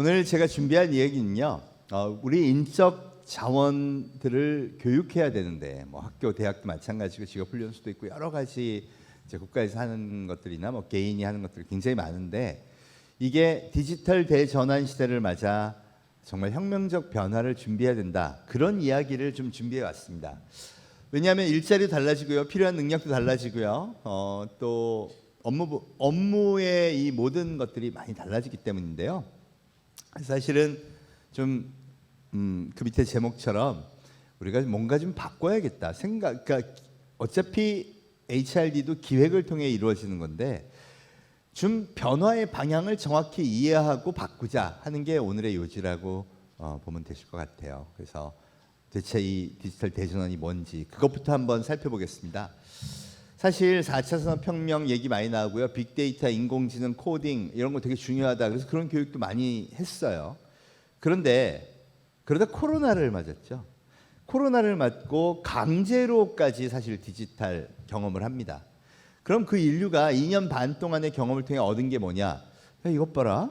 오늘 제가 준비한 이야기는요. 우리 인적 자원들을 교육해야 되는데 뭐 학교, 대학도 마찬가지고 직업훈련소도 있고 여러 가지 이제 국가에서 하는 것들이나 뭐 개인이 하는 것들이 굉장히 많은데 이게 디지털 대전환 시대를 맞아 정말 혁명적 변화를 준비해야 된다. 그런 이야기를 좀 준비해 왔습니다. 왜냐하면 일자리도 달라지고요, 필요한 능력도 달라지고요, 또 업무의 이 모든 것들이 많이 달라지기 때문인데요. 사실은 좀 그 밑에 제목처럼 우리가 뭔가 좀 바꿔야겠다 생각. 그러니까 어차피 HRD도 기획을 통해 이루어지는 건데 좀 변화의 방향을 정확히 이해하고 바꾸자 하는 게 오늘의 요지라고 보면 되실 것 같아요. 그래서 대체 이 디지털 대전환이 뭔지 그것부터 한번 살펴보겠습니다. 사실 4차 산업혁명 얘기 많이 나오고요. 빅데이터, 인공지능, 코딩 이런 거 되게 중요하다. 그래서 그런 교육도 많이 했어요. 그런데 그러다 코로나를 맞았죠. 코로나를 맞고 강제로까지 사실 디지털 경험을 합니다. 그럼 그 인류가 2년 반 동안의 경험을 통해 얻은 게 뭐냐? 야, 이것 봐라.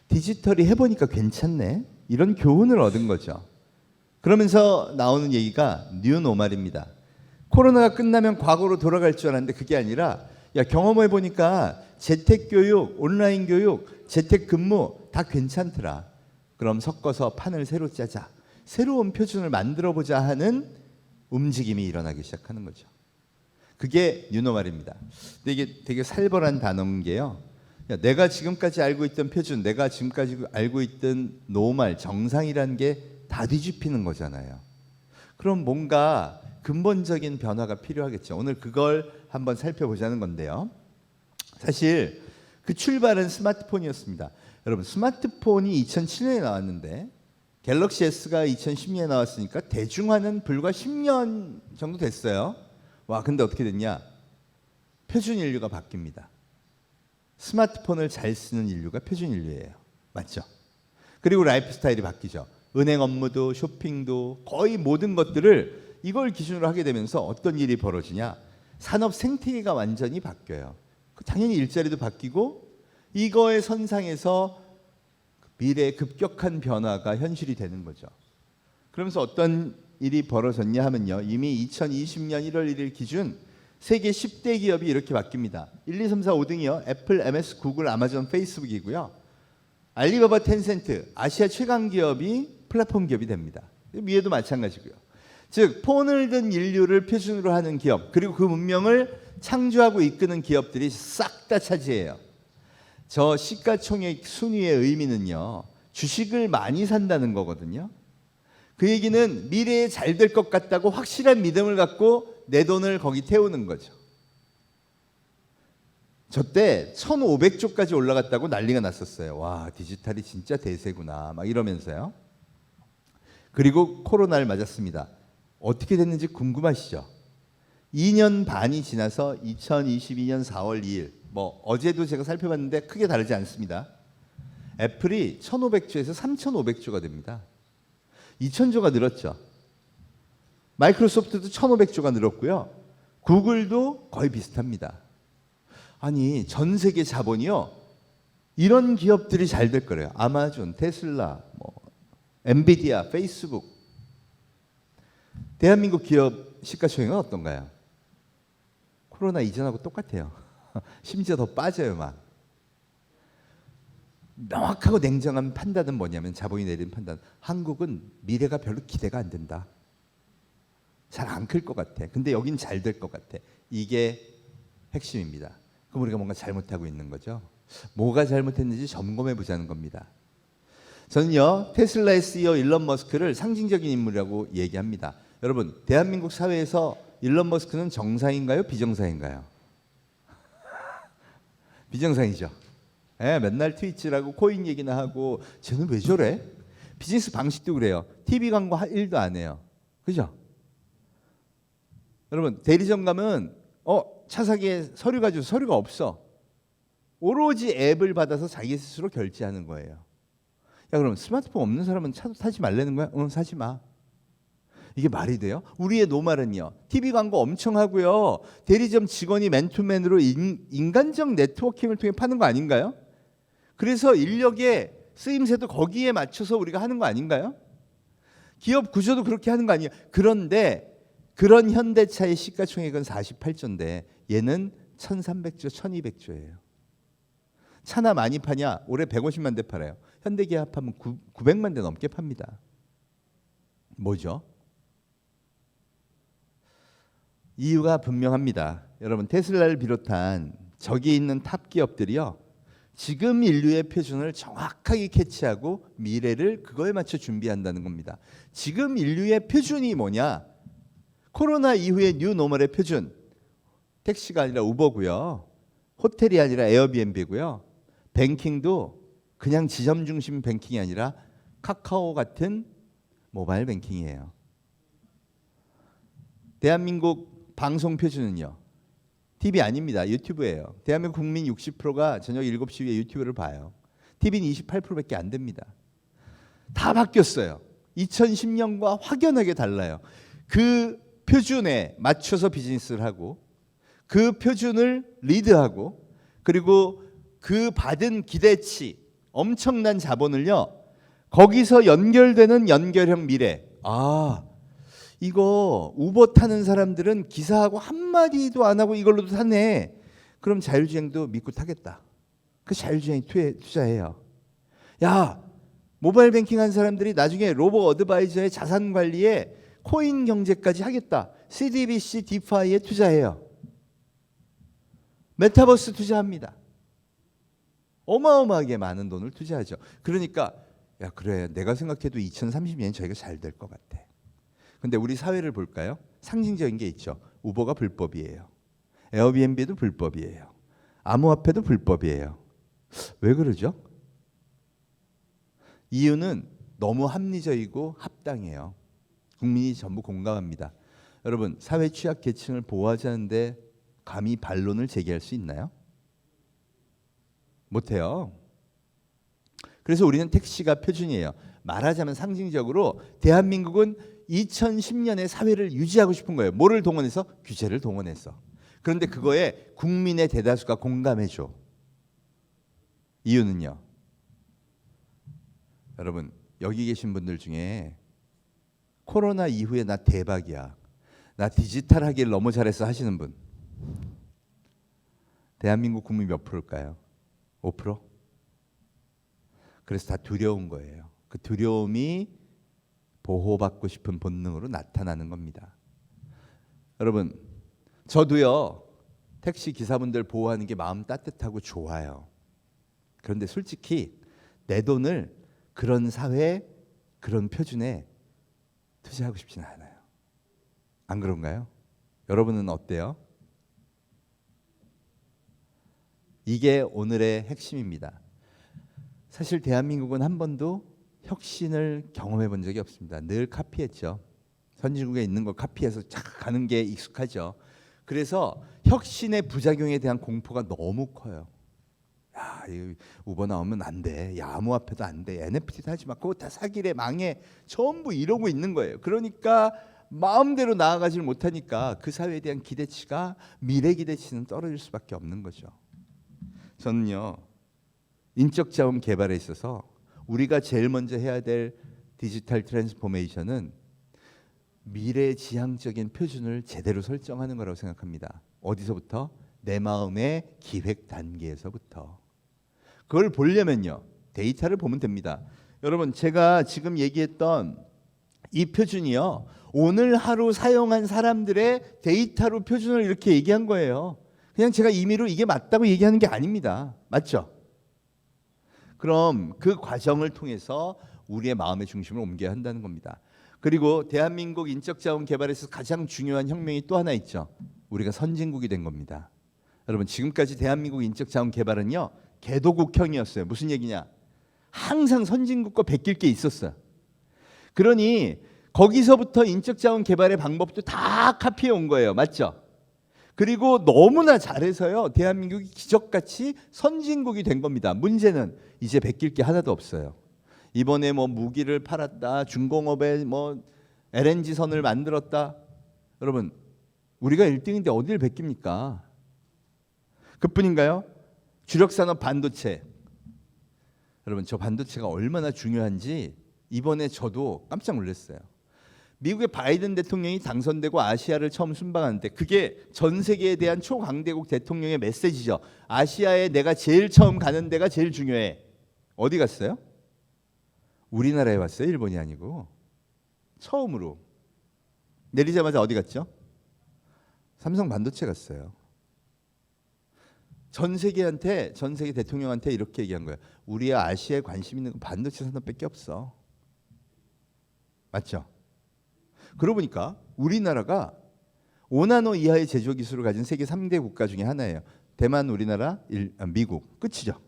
디지털이 해보니까 괜찮네. 이런 교훈을 얻은 거죠. 그러면서 나오는 얘기가 뉴노멀입니다. 코로나가 끝나면 과거로 돌아갈 줄 알았는데 그게 아니라 야, 경험해보니까 재택교육, 온라인 교육, 재택근무 다 괜찮더라. 그럼 섞어서 판을 새로 짜자. 새로운 표준을 만들어보자 하는 움직임이 일어나기 시작하는 거죠. 그게 뉴노멀입니다. 근데 이게 되게 살벌한 단어인 게요. 야, 내가 지금까지 알고 있던 표준, 내가 지금까지 알고 있던 노멀, 정상이라는 게 다 뒤집히는 거잖아요. 그럼 뭔가 근본적인 변화가 필요하겠죠. 오늘 그걸 한번 살펴보자는 건데요. 사실 그 출발은 스마트폰이었습니다. 여러분, 스마트폰이 2007년에 나왔는데 갤럭시 S가 2010년에 나왔으니까 대중화는 불과 10년 정도 됐어요. 와, 근데 어떻게 됐냐? 표준 인류가 바뀝니다. 스마트폰을 잘 쓰는 인류가 표준 인류예요. 맞죠? 그리고 라이프 스타일이 바뀌죠. 은행 업무도 쇼핑도 거의 모든 것들을 이걸 기준으로 하게 되면서 어떤 일이 벌어지냐? 산업 생태계가 완전히 바뀌어요. 당연히 일자리도 바뀌고 이거의 선상에서 미래의 급격한 변화가 현실이 되는 거죠. 그러면서 어떤 일이 벌어졌냐 하면요. 이미 2020년 1월 1일 기준 세계 10대 기업이 이렇게 바뀝니다. 1, 2, 3, 4, 5등이요. 애플, MS, 구글, 아마존, 페이스북이고요. 알리바바, 텐센트, 아시아 최강 기업이 플랫폼 기업이 됩니다. 위에도 마찬가지고요. 즉 폰을 든 인류를 표준으로 하는 기업, 그리고 그 문명을 창조하고 이끄는 기업들이 싹 다 차지해요. 저 시가총액 순위의 의미는요, 주식을 많이 산다는 거거든요. 그 얘기는 미래에 잘 될 것 같다고 확실한 믿음을 갖고 내 돈을 거기 태우는 거죠. 저 때 1,500조까지 올라갔다고 난리가 났었어요. 와, 디지털이 진짜 대세구나 막 이러면서요. 그리고 코로나를 맞았습니다. 어떻게 됐는지 궁금하시죠? 2년 반이 지나서 2022년 4월 2일, 뭐 어제도 제가 살펴봤는데 크게 다르지 않습니다. 애플이 1,500조에서 3,500조가 됩니다. 2,000조가 늘었죠. 마이크로소프트도 1,500조가 늘었고요. 구글도 거의 비슷합니다. 아니, 전 세계 자본이요, 이런 기업들이 잘 될 거래요. 아마존, 테슬라, 뭐 엔비디아, 페이스북. 대한민국 기업 시가총액은 어떤가요? 코로나 이전하고 똑같아요. 심지어 더 빠져요. 막 명확하고 냉정한 판단은 뭐냐면, 자본이 내린 판단, 한국은 미래가 별로 기대가 안 된다. 잘 안 클 것 같아. 근데 여긴 잘 될 것 같아. 이게 핵심입니다. 그럼 우리가 뭔가 잘못하고 있는 거죠. 뭐가 잘못했는지 점검해 보자는 겁니다. 저는요, 테슬라의 CEO 일론 머스크를 상징적인 인물이라고 얘기합니다. 여러분, 대한민국 사회에서 일론 머스크는 정상인가요? 비정상인가요? 비정상이죠. 예, 맨날 트위치라고 코인 얘기나 하고, 쟤는 왜 저래? 비즈니스 방식도 그래요. TV 광고 1도 안 해요. 그죠? 여러분, 대리점 가면 차 사기에 서류 가지고, 서류가 없어. 오로지 앱을 받아서 자기 스스로 결제하는 거예요. 야, 그럼 스마트폰 없는 사람은 차도 사지 말라는 거야? 응, 사지 마. 이게 말이 돼요? 우리의 노말은요, TV 광고 엄청 하고요, 대리점 직원이 맨투맨으로 인간적 네트워킹을 통해 파는 거 아닌가요? 그래서 인력의 쓰임새도 거기에 맞춰서 우리가 하는 거 아닌가요? 기업 구조도 그렇게 하는 거 아니에요? 그런데 그런 현대차의 시가총액은 48조인데 얘는 1,300조, 1,200조예요. 차나 많이 파냐? 올해 150만 대 팔아요. 현대기아 하면 900만 대 넘게 팝니다. 뭐죠? 이유가 분명합니다. 여러분, 테슬라를 비롯한 저기 있는 탑 기업들이요, 지금 인류의 표준을 정확하게 캐치하고 미래를 그거에 맞춰 준비한다는 겁니다. 지금 인류의 표준이 뭐냐? 코로나 이후의 뉴 노멀의 표준, 택시가 아니라 우버고요, 호텔이 아니라 에어비앤비고요, 뱅킹도 그냥 지점 중심 뱅킹이 아니라 카카오 같은 모바일 뱅킹이에요. 대한민국 방송 표준은요, TV 아닙니다. 유튜브예요. 대한민국 국민 60%가 저녁 7시 위에 유튜브를 봐요. TV는 28%밖에 안 됩니다. 다 바뀌었어요. 2010년과 확연하게 달라요. 그 표준에 맞춰서 비즈니스를 하고 그 표준을 리드하고 그리고 그 받은 기대치, 엄청난 자본을요, 거기서 연결되는 연결형 미래. 이거 우버 타는 사람들은 기사하고 한마디도 안 하고 이걸로도 타네. 그럼 자율주행도 믿고 타겠다. 그 자율주행 투자해요. 야, 모바일 뱅킹 한 사람들이 나중에 로보 어드바이저의 자산 관리에 코인 경제까지 하겠다. CDBC 디파이에 투자해요. 메타버스 투자합니다. 어마어마하게 많은 돈을 투자하죠. 그러니까 야, 그래, 내가 생각해도 2030년 저희가 잘 될 것 같아. 근데 우리 사회를 볼까요? 상징적인 게 있죠. 우버가 불법이에요. 에어비앤비도 불법이에요. 암호화폐도 불법이에요. 왜 그러죠? 이유는 너무 합리적이고 합당해요. 국민이 전부 공감합니다. 여러분, 사회 취약 계층을 보호하자는데 감히 반론을 제기할 수 있나요? 못해요. 그래서 우리는 택시가 표준이에요. 말하자면 상징적으로 대한민국은 2010년의 사회를 유지하고 싶은 거예요. 뭐를 동원해서? 규제를 동원해서. 그런데 그거에 국민의 대다수가 공감해줘. 이유는요, 여러분, 여기 계신 분들 중에 코로나 이후에 나 대박이야, 나 디지털하기를 너무 잘했어 하시는 분, 대한민국 국민 몇 프로일까요? 5%? 그래서 다 두려운 거예요. 그 두려움이 보호받고 싶은 본능으로 나타나는 겁니다. 여러분, 저도요, 택시 기사분들 보호하는 게 마음 따뜻하고 좋아요. 그런데 솔직히 내 돈을 그런 사회, 그런 표준에 투자하고 싶지는 않아요. 안 그런가요? 여러분은 어때요? 이게 오늘의 핵심입니다. 사실 대한민국은 한 번도 혁신을 경험해 본 적이 없습니다. 늘 카피했죠. 선진국에 있는 거 카피해서 착 가는 게 익숙하죠. 그래서 혁신의 부작용에 대한 공포가 너무 커요. 야, 우버 나오면 안 돼. 야, 암호화폐도 안 돼. NFT도 하지 마. 그거 다 사기래, 망해. 전부 이러고 있는 거예요. 그러니까 마음대로 나아가지를 못하니까 그 사회에 대한 기대치가, 미래 기대치는 떨어질 수밖에 없는 거죠. 저는요, 인적 자원 개발에 있어서 우리가 제일 먼저 해야 될 디지털 트랜스포메이션은 미래지향적인 표준을 제대로 설정하는 거라고 생각합니다. 어디서부터? 내 마음의 기획 단계에서부터. 그걸 보려면요, 데이터를 보면 됩니다. 여러분, 제가 지금 얘기했던 이 표준이요, 오늘 하루 사용한 사람들의 데이터로 표준을 이렇게 얘기한 거예요. 그냥 제가 임의로 이게 맞다고 얘기하는 게 아닙니다. 맞죠? 그럼 그 과정을 통해서 우리의 마음의 중심을 옮겨야 한다는 겁니다. 그리고 대한민국 인적자원 개발에서 가장 중요한 혁명이 또 하나 있죠. 우리가 선진국이 된 겁니다. 여러분, 지금까지 대한민국 인적자원 개발은요, 개도국형이었어요. 무슨 얘기냐? 항상 선진국과 베낄 게 있었어요. 그러니 거기서부터 인적자원 개발의 방법도 다 카피해 온 거예요. 맞죠? 그리고 너무나 잘해서요, 대한민국이 기적같이 선진국이 된 겁니다. 문제는 이제 베낄 게 하나도 없어요. 이번에 뭐 무기를 팔았다, 중공업에 뭐 LNG 선을 만들었다. 여러분, 우리가 1등인데 어디를 베낍니까? 그뿐인가요? 주력산업 반도체. 여러분, 저 반도체가 얼마나 중요한지 이번에 저도 깜짝 놀랐어요. 미국의 바이든 대통령이 당선되고 아시아를 처음 순방하는데 그게 전 세계에 대한 초강대국 대통령의 메시지죠. 아시아에 내가 제일 처음 가는 데가 제일 중요해. 어디 갔어요? 우리나라에 왔어요. 일본이 아니고. 처음으로. 내리자마자 어디 갔죠? 삼성 반도체 갔어요. 전 세계 대통령한테 이렇게 얘기한 거예요. 우리 아시아에 관심 있는 건 반도체 산업밖에 없어. 맞죠? 그러고 보니까 우리나라가 5나노 이하의 제조 기술을 가진 세계 3대 국가 중에 하나예요. 대만, 우리나라, 미국. 끝이죠.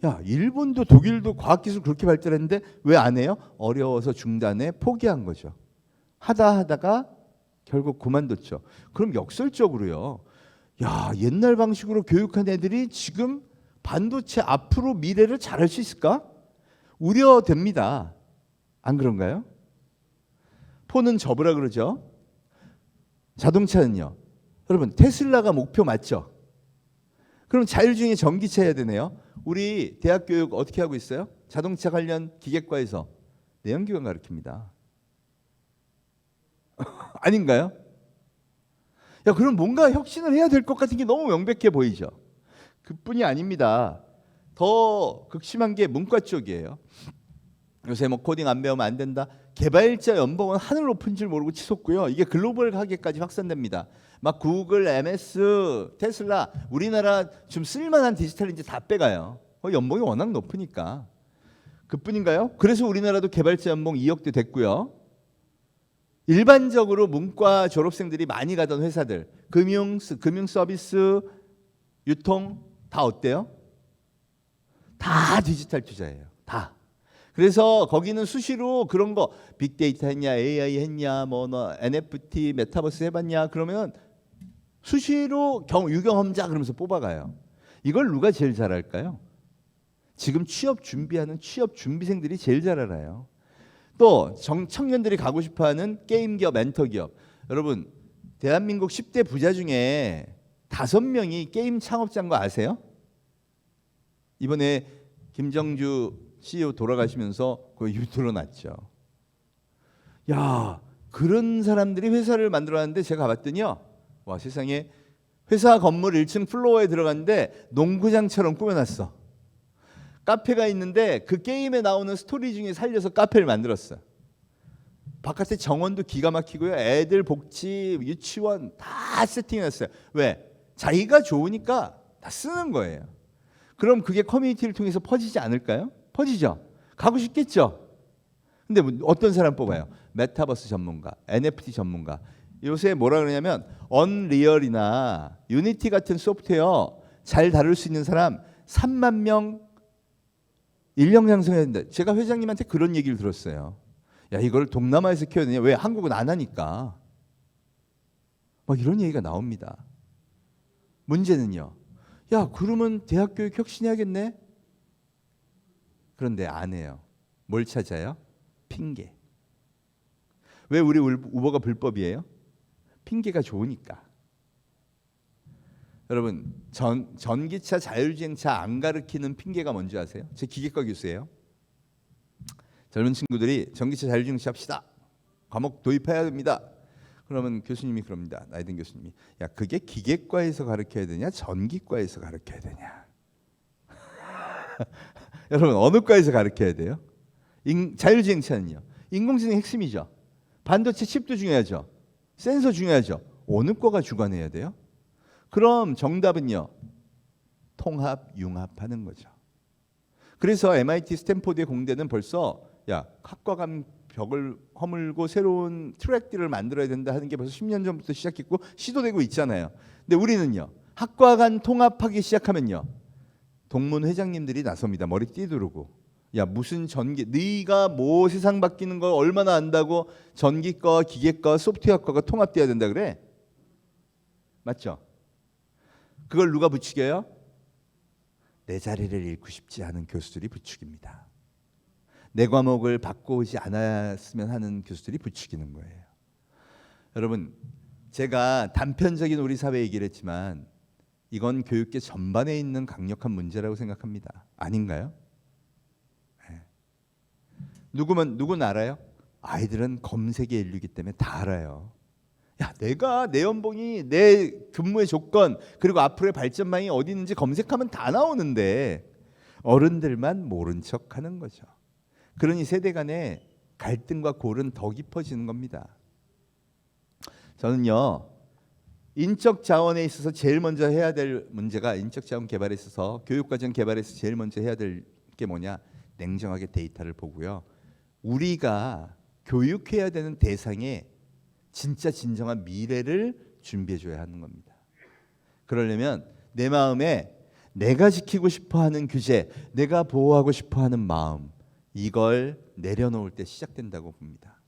야, 일본도 독일도 과학기술 그렇게 발달했는데 왜 안 해요? 어려워서 중단해 포기한 거죠. 하다가 결국 그만뒀죠. 그럼 역설적으로요. 야, 옛날 방식으로 교육한 애들이 지금 반도체 앞으로 미래를 잘할 수 있을까? 우려됩니다. 안 그런가요? 폰은 접으라 그러죠. 자동차는요. 여러분, 테슬라가 목표 맞죠? 그럼 자율주행의 전기차 해야 되네요. 우리 대학 교육 어떻게 하고 있어요? 자동차 관련 기계과에서 내연기관 가르칩니다. 아닌가요? 야, 그럼 뭔가 혁신을 해야 될 것 같은 게 너무 명백해 보이죠. 그뿐이 아닙니다. 더 극심한 게 문과 쪽이에요. 요새 뭐 코딩 안 배우면 안 된다. 개발자 연봉은 하늘 높은 줄 모르고 치솟고요. 이게 글로벌 가게까지 확산됩니다. 막 구글, MS, 테슬라, 우리나라 좀 쓸만한 디지털인지 다 빼가요. 연봉이 워낙 높으니까. 그뿐인가요? 그래서 우리나라도 개발자 연봉 2억대 됐고요. 일반적으로 문과 졸업생들이 많이 가던 회사들, 금융 서비스, 유통 다 어때요? 다 디지털 투자예요. 다. 그래서 거기는 수시로 그런 거 빅데이터 했냐, AI 했냐, 뭐 너 NFT, 메타버스 해봤냐 그러면 수시로 유경험자 그러면서 뽑아가요. 이걸 누가 제일 잘 할까요? 지금 취업 준비하는 취업 준비생들이 제일 잘 알아요. 또 청년들이 가고 싶어하는 게임 기업, 멘토 기업. 여러분, 대한민국 10대 부자 중에 5명이 게임 창업자인 거 아세요? 이번에 김정주 CEO 돌아가시면서 그거 드러났죠. 야, 그런 사람들이 회사를 만들어놨는데 제가 가봤더니요. 와, 세상에 회사 건물 1층 플로어에 들어갔는데 농구장처럼 꾸며놨어. 카페가 있는데 그 게임에 나오는 스토리 중에 살려서 카페를 만들었어요. 바깥에 정원도 기가 막히고요. 애들 복지, 유치원 다 세팅해놨어요. 왜? 자기가 좋으니까 다 쓰는 거예요. 그럼 그게 커뮤니티를 통해서 퍼지지 않을까요? 퍼지죠. 가고 싶겠죠. 근데 어떤 사람 뽑아요? 메타버스 전문가, NFT 전문가. 요새 뭐라 그러냐면 언리얼이나 유니티 같은 소프트웨어 잘 다룰 수 있는 사람 3만 명 인력 양성해야 된다. 제가 회장님한테 그런 얘기를 들었어요. 야, 이걸 동남아에서 키워야 되냐? 왜? 한국은 안 하니까. 막 이런 얘기가 나옵니다. 문제는요. 야, 그러면 대학 교육 혁신해야겠네? 그런데 안 해요. 뭘 찾아요? 핑계. 왜 우리 우버가 불법이에요? 핑계가 좋으니까. 여러분, 전기차 자율주행차 안 가르치는 핑계가 뭔지 아세요? 제 기계과 교수예요. 젊은 친구들이 전기차 자율주행차 합시다. 과목 도입해야 됩니다. 그러면 교수님이 그럽니다. 나이 든 교수님이. 야, 그게 기계과에서 가르쳐야 되냐? 전기과에서 가르쳐야 되냐? 여러분, 어느 과에서 가르쳐야 돼요? 자율주행차는요. 인공지능 핵심이죠. 반도체 칩도 중요하죠. 센서 중요하죠. 어느 과가 주관해야 돼요? 그럼 정답은요. 통합, 융합하는 거죠. 그래서 MIT, 스탠포드의 공대는 벌써 야, 학과 간 벽을 허물고 새로운 트랙들을 만들어야 된다 하는 게 벌써 10년 전부터 시작했고 시도되고 있잖아요. 근데 우리는요. 학과 간 통합하기 시작하면요. 동문 회장님들이 나섭니다. 머리 띠두르고. 야, 무슨 전기, 네가 뭐 세상 바뀌는 거 얼마나 안다고 전기과, 기계과, 소프트웨어과가 통합돼야 된다 그래? 맞죠? 그걸 누가 부추겨요? 내 자리를 잃고 싶지 않은 교수들이 부추깁니다. 내 과목을 바꾸지 않았으면 하는 교수들이 부추기는 거예요. 여러분, 제가 단편적인 우리 사회 얘기를 했지만 이건 교육계 전반에 있는 강력한 문제라고 생각합니다. 아닌가요? 누구는 알아요? 아이들은 검색의 인류이기 때문에 다 알아요. 야, 내가 내 연봉이, 내 근무의 조건, 그리고 앞으로의 발전망이 어디 있는지 검색하면 다 나오는데 어른들만 모른 척하는 거죠. 그러니 세대 간의 갈등과 골은 더 깊어지는 겁니다. 저는요, 인적 자원에 있어서 제일 먼저 해야 될 문제가, 인적 자원 개발에 있어서, 교육과정 개발에서 제일 먼저 해야 될 게 뭐냐? 냉정하게 데이터를 보고요, 우리가 교육해야 되는 대상의 진짜 진정한 미래를 준비해 줘야 하는 겁니다. 그러려면 내 마음에 내가 지키고 싶어하는 규제, 내가 보호하고 싶어하는 마음, 이걸 내려놓을 때 시작된다고 봅니다.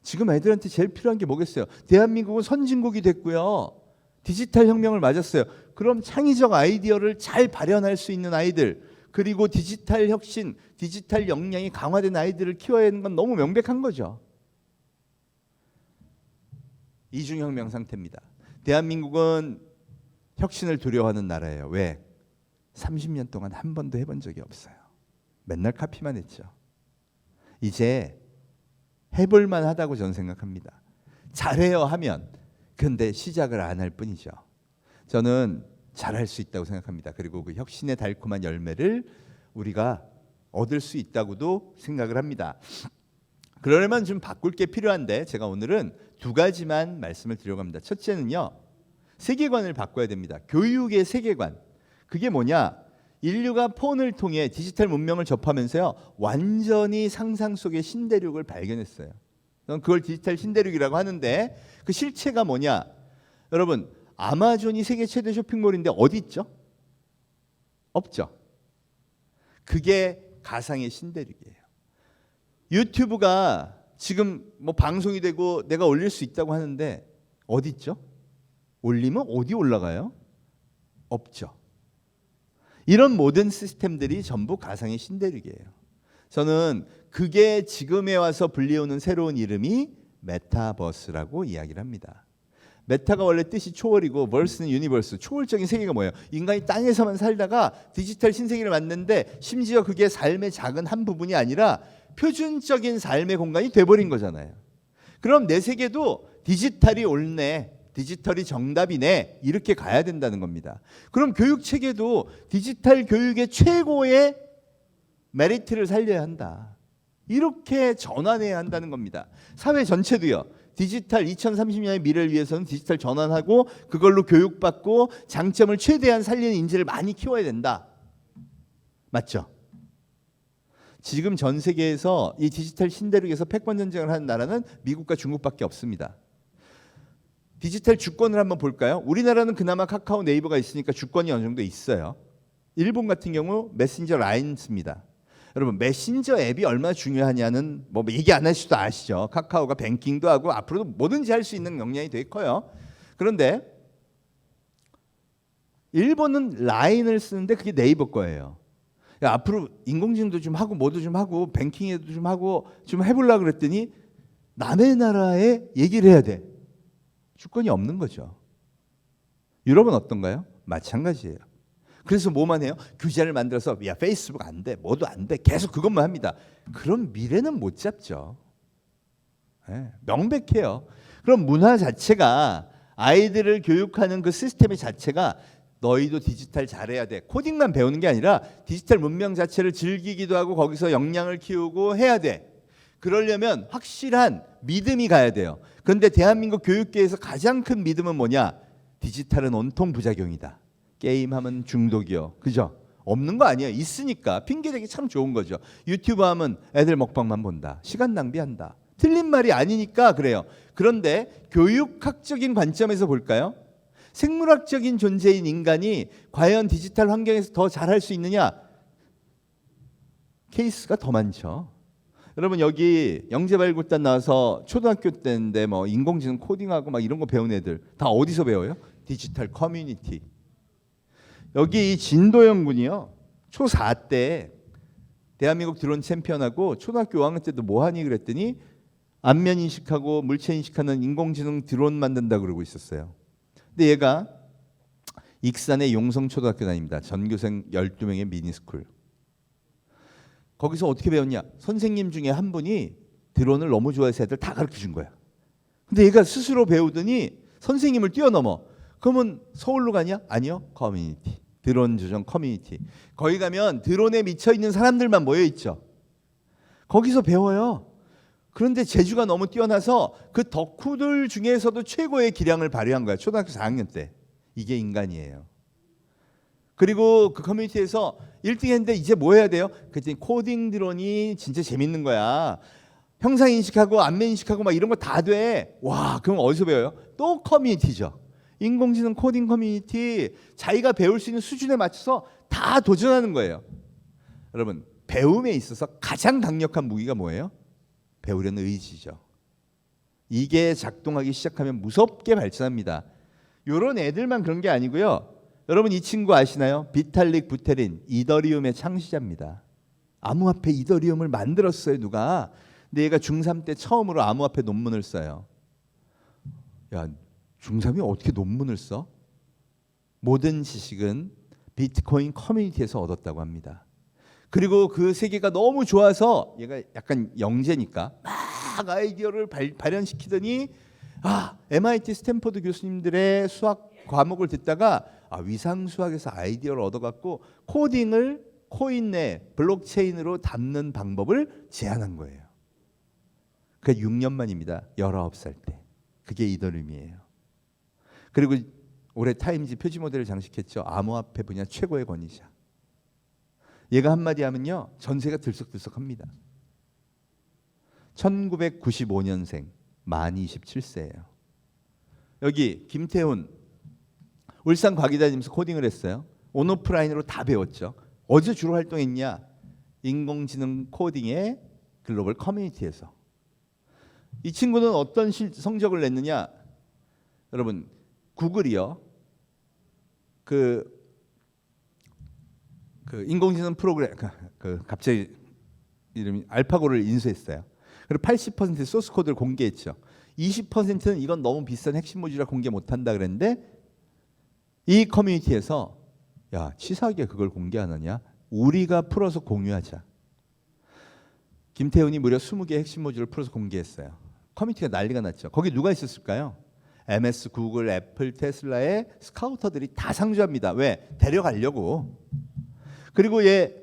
지금 애들한테 제일 필요한 게 뭐겠어요? 대한민국은 선진국이 됐고요, 디지털 혁명을 맞았어요. 그럼 창의적 아이디어를 잘 발현할 수 있는 아이들, 그리고 디지털 혁신, 디지털 역량이 강화된 아이들을 키워야 하는 건 너무 명백한 거죠. 이중혁명 상태입니다. 대한민국은 혁신을 두려워하는 나라예요. 왜? 30년 동안 한 번도 해본 적이 없어요. 맨날 카피만 했죠. 이제 해볼만 하다고 저는 생각합니다. 잘해요 하면, 근데 시작을 안 할 뿐이죠. 저는 잘할 수 있다고 생각합니다. 그리고 그 혁신의 달콤한 열매를 우리가 얻을 수 있다고도 생각을 합니다. 그러려면 좀 바꿀 게 필요한데, 제가 오늘은 두 가지만 말씀을 드리려고 합니다. 첫째는요, 세계관을 바꿔야 됩니다. 교육의 세계관. 그게 뭐냐? 인류가 폰을 통해 디지털 문명을 접하면서요, 완전히 상상 속의 신대륙을 발견했어요. 저는 그걸 디지털 신대륙이라고 하는데, 그 실체가 뭐냐? 여러분, 아마존이 세계 최대 쇼핑몰인데 어디 있죠? 없죠. 그게 가상의 신대륙이에요. 유튜브가 지금 뭐 방송이 되고 내가 올릴 수 있다고 하는데 어디 있죠? 올리면 어디 올라가요? 없죠. 이런 모든 시스템들이 전부 가상의 신대륙이에요. 저는 그게 지금에 와서 불리우는 새로운 이름이 메타버스라고 이야기를 합니다. 메타가 원래 뜻이 초월이고 버스는 유니버스, 초월적인 세계가 뭐예요? 인간이 땅에서만 살다가 디지털 신세계를 만드는데, 심지어 그게 삶의 작은 한 부분이 아니라 표준적인 삶의 공간이 돼버린 거잖아요. 그럼 내 세계도 디지털이 옳네, 디지털이 정답이네, 이렇게 가야 된다는 겁니다. 그럼 교육 체계도 디지털 교육의 최고의 메리트를 살려야 한다, 이렇게 전환해야 한다는 겁니다. 사회 전체도요, 디지털 2030년의 미래를 위해서는 디지털 전환하고 그걸로 교육받고 장점을 최대한 살리는 인재를 많이 키워야 된다. 맞죠? 지금 전 세계에서 이 디지털 신대륙에서 패권 전쟁을 하는 나라는 미국과 중국밖에 없습니다. 디지털 주권을 한번 볼까요? 우리나라는 그나마 카카오, 네이버가 있으니까 주권이 어느 정도 있어요. 일본 같은 경우 메신저 라인 씁니다. 여러분, 메신저 앱이 얼마나 중요하냐는 뭐 얘기 안 할 수도 아시죠. 카카오가 뱅킹도 하고 앞으로도 뭐든지 할 수 있는 역량이 되게 커요. 그런데 일본은 라인을 쓰는데 그게 네이버 거예요. 야, 앞으로 인공지능도 좀 하고 뭐도 좀 하고 뱅킹에도 좀 하고 좀 해보려고 그랬더니 남의 나라에 얘기를 해야 돼. 주권이 없는 거죠. 유럽은 어떤가요? 마찬가지예요. 그래서 뭐만 해요? 규제를 만들어서 야, 페이스북 안 돼, 뭐도 안 돼, 계속 그것만 합니다. 그럼 미래는 못 잡죠. 네, 명백해요. 그럼 문화 자체가, 아이들을 교육하는 그 시스템의 자체가 너희도 디지털 잘해야 돼, 코딩만 배우는 게 아니라 디지털 문명 자체를 즐기기도 하고 거기서 역량을 키우고 해야 돼. 그러려면 확실한 믿음이 가야 돼요. 그런데 대한민국 교육계에서 가장 큰 믿음은 뭐냐? 디지털은 온통 부작용이다. 게임하면 중독이요, 그죠? 없는 거 아니에요. 있으니까 핑계대기 참 좋은 거죠. 유튜브 하면 애들 먹방만 본다, 시간 낭비한다. 틀린 말이 아니니까 그래요. 그런데 교육학적인 관점에서 볼까요? 생물학적인 존재인 인간이 과연 디지털 환경에서 더 잘할 수 있느냐? 케이스가 더 많죠. 여러분, 여기 영재발굴단 나와서 초등학교 때인데 뭐 인공지능 코딩하고 막 이런 거 배운 애들 다 어디서 배워요? 디지털 커뮤니티. 여기 이 진도영 군이요, 초4 때 대한민국 드론 챔피언하고 초등학교 5학년 때도 뭐하니 그랬더니 안면 인식하고 물체 인식하는 인공지능 드론 만든다 그러고 있었어요. 근데 얘가 익산의 용성초등학교 다닙니다. 전교생 12명의 미니스쿨. 거기서 어떻게 배웠냐? 선생님 중에 한 분이 드론을 너무 좋아해서 애들 다 가르쳐 준 거야. 근데 얘가 스스로 배우더니 선생님을 뛰어넘어. 그러면 서울로 가냐? 아니요. 커뮤니티. 드론 조정 커뮤니티. 거기 가면 드론에 미쳐 있는 사람들만 모여 있죠. 거기서 배워요. 그런데 재주가 너무 뛰어나서 그 덕후들 중에서도 최고의 기량을 발휘한 거야. 초등학교 4학년 때. 이게 인간이에요. 그리고 그 커뮤니티에서 1등 했는데 이제 뭐 해야 돼요? 그랬더니 코딩 드론이 진짜 재밌는 거야. 형상 인식하고 안면 인식하고 막 이런 거 다 돼. 와, 그럼 어디서 배워요? 또 커뮤니티죠. 인공지능 코딩 커뮤니티. 자기가 배울 수 있는 수준에 맞춰서 다 도전하는 거예요. 여러분, 배움에 있어서 가장 강력한 무기가 뭐예요? 배우려는 의지죠. 이게 작동하기 시작하면 무섭게 발전합니다. 이런 애들만 그런 게 아니고요. 여러분 이 친구 아시나요? 비탈릭 부테린, 이더리움의 창시자입니다. 암호화폐 이더리움을 만들었어요, 누가. 근데 얘가 중3 때 처음으로 암호화폐 논문을 써요. 야, 중3이 어떻게 논문을 써? 모든 지식은 비트코인 커뮤니티에서 얻었다고 합니다. 그리고 그 세계가 너무 좋아서 얘가 약간 영재니까 막 아이디어를 발현시키더니 MIT 스탠포드 교수님들의 수학 과목을 듣다가 위상 수학에서 아이디어를 얻어갖고 코딩을 코인 내 블록체인으로 담는 방법을 제안한 거예요. 그게 6년 만입니다. 19살 때. 그게 이더리움이에요. 그리고 올해 타임지 표지 모델을 장식했죠. 암호화폐 분야 최고의 권위자. 얘가 한마디 하면요. 전세가 들썩들썩합니다. 1995년생, 만 27세예요. 여기 김태훈, 울산 과기다니면서 코딩을 했어요. 온오프라인으로 다 배웠죠. 어디서 주로 활동했냐? 인공지능 코딩의 글로벌 커뮤니티에서. 이 친구는 어떤 성적을 냈느냐? 여러분, 구글이요. 그 인공지능 프로그램 갑자기 이름이 알파고를 인수했어요. 그리고 80% 소스 코드를 공개했죠. 20%는 이건 너무 비싼 핵심 모듈이라 공개 못한다 그랬는데 이 커뮤니티에서 야, 치사하게 그걸 공개하느냐? 우리가 풀어서 공유하자. 김태훈이 무려 20개의 핵심 모듈을 풀어서 공개했어요. 커뮤니티가 난리가 났죠. 거기 누가 있었을까요? MS, 구글, 애플, 테슬라의 스카우터들이 다 상주합니다. 왜? 데려가려고. 그리고 얘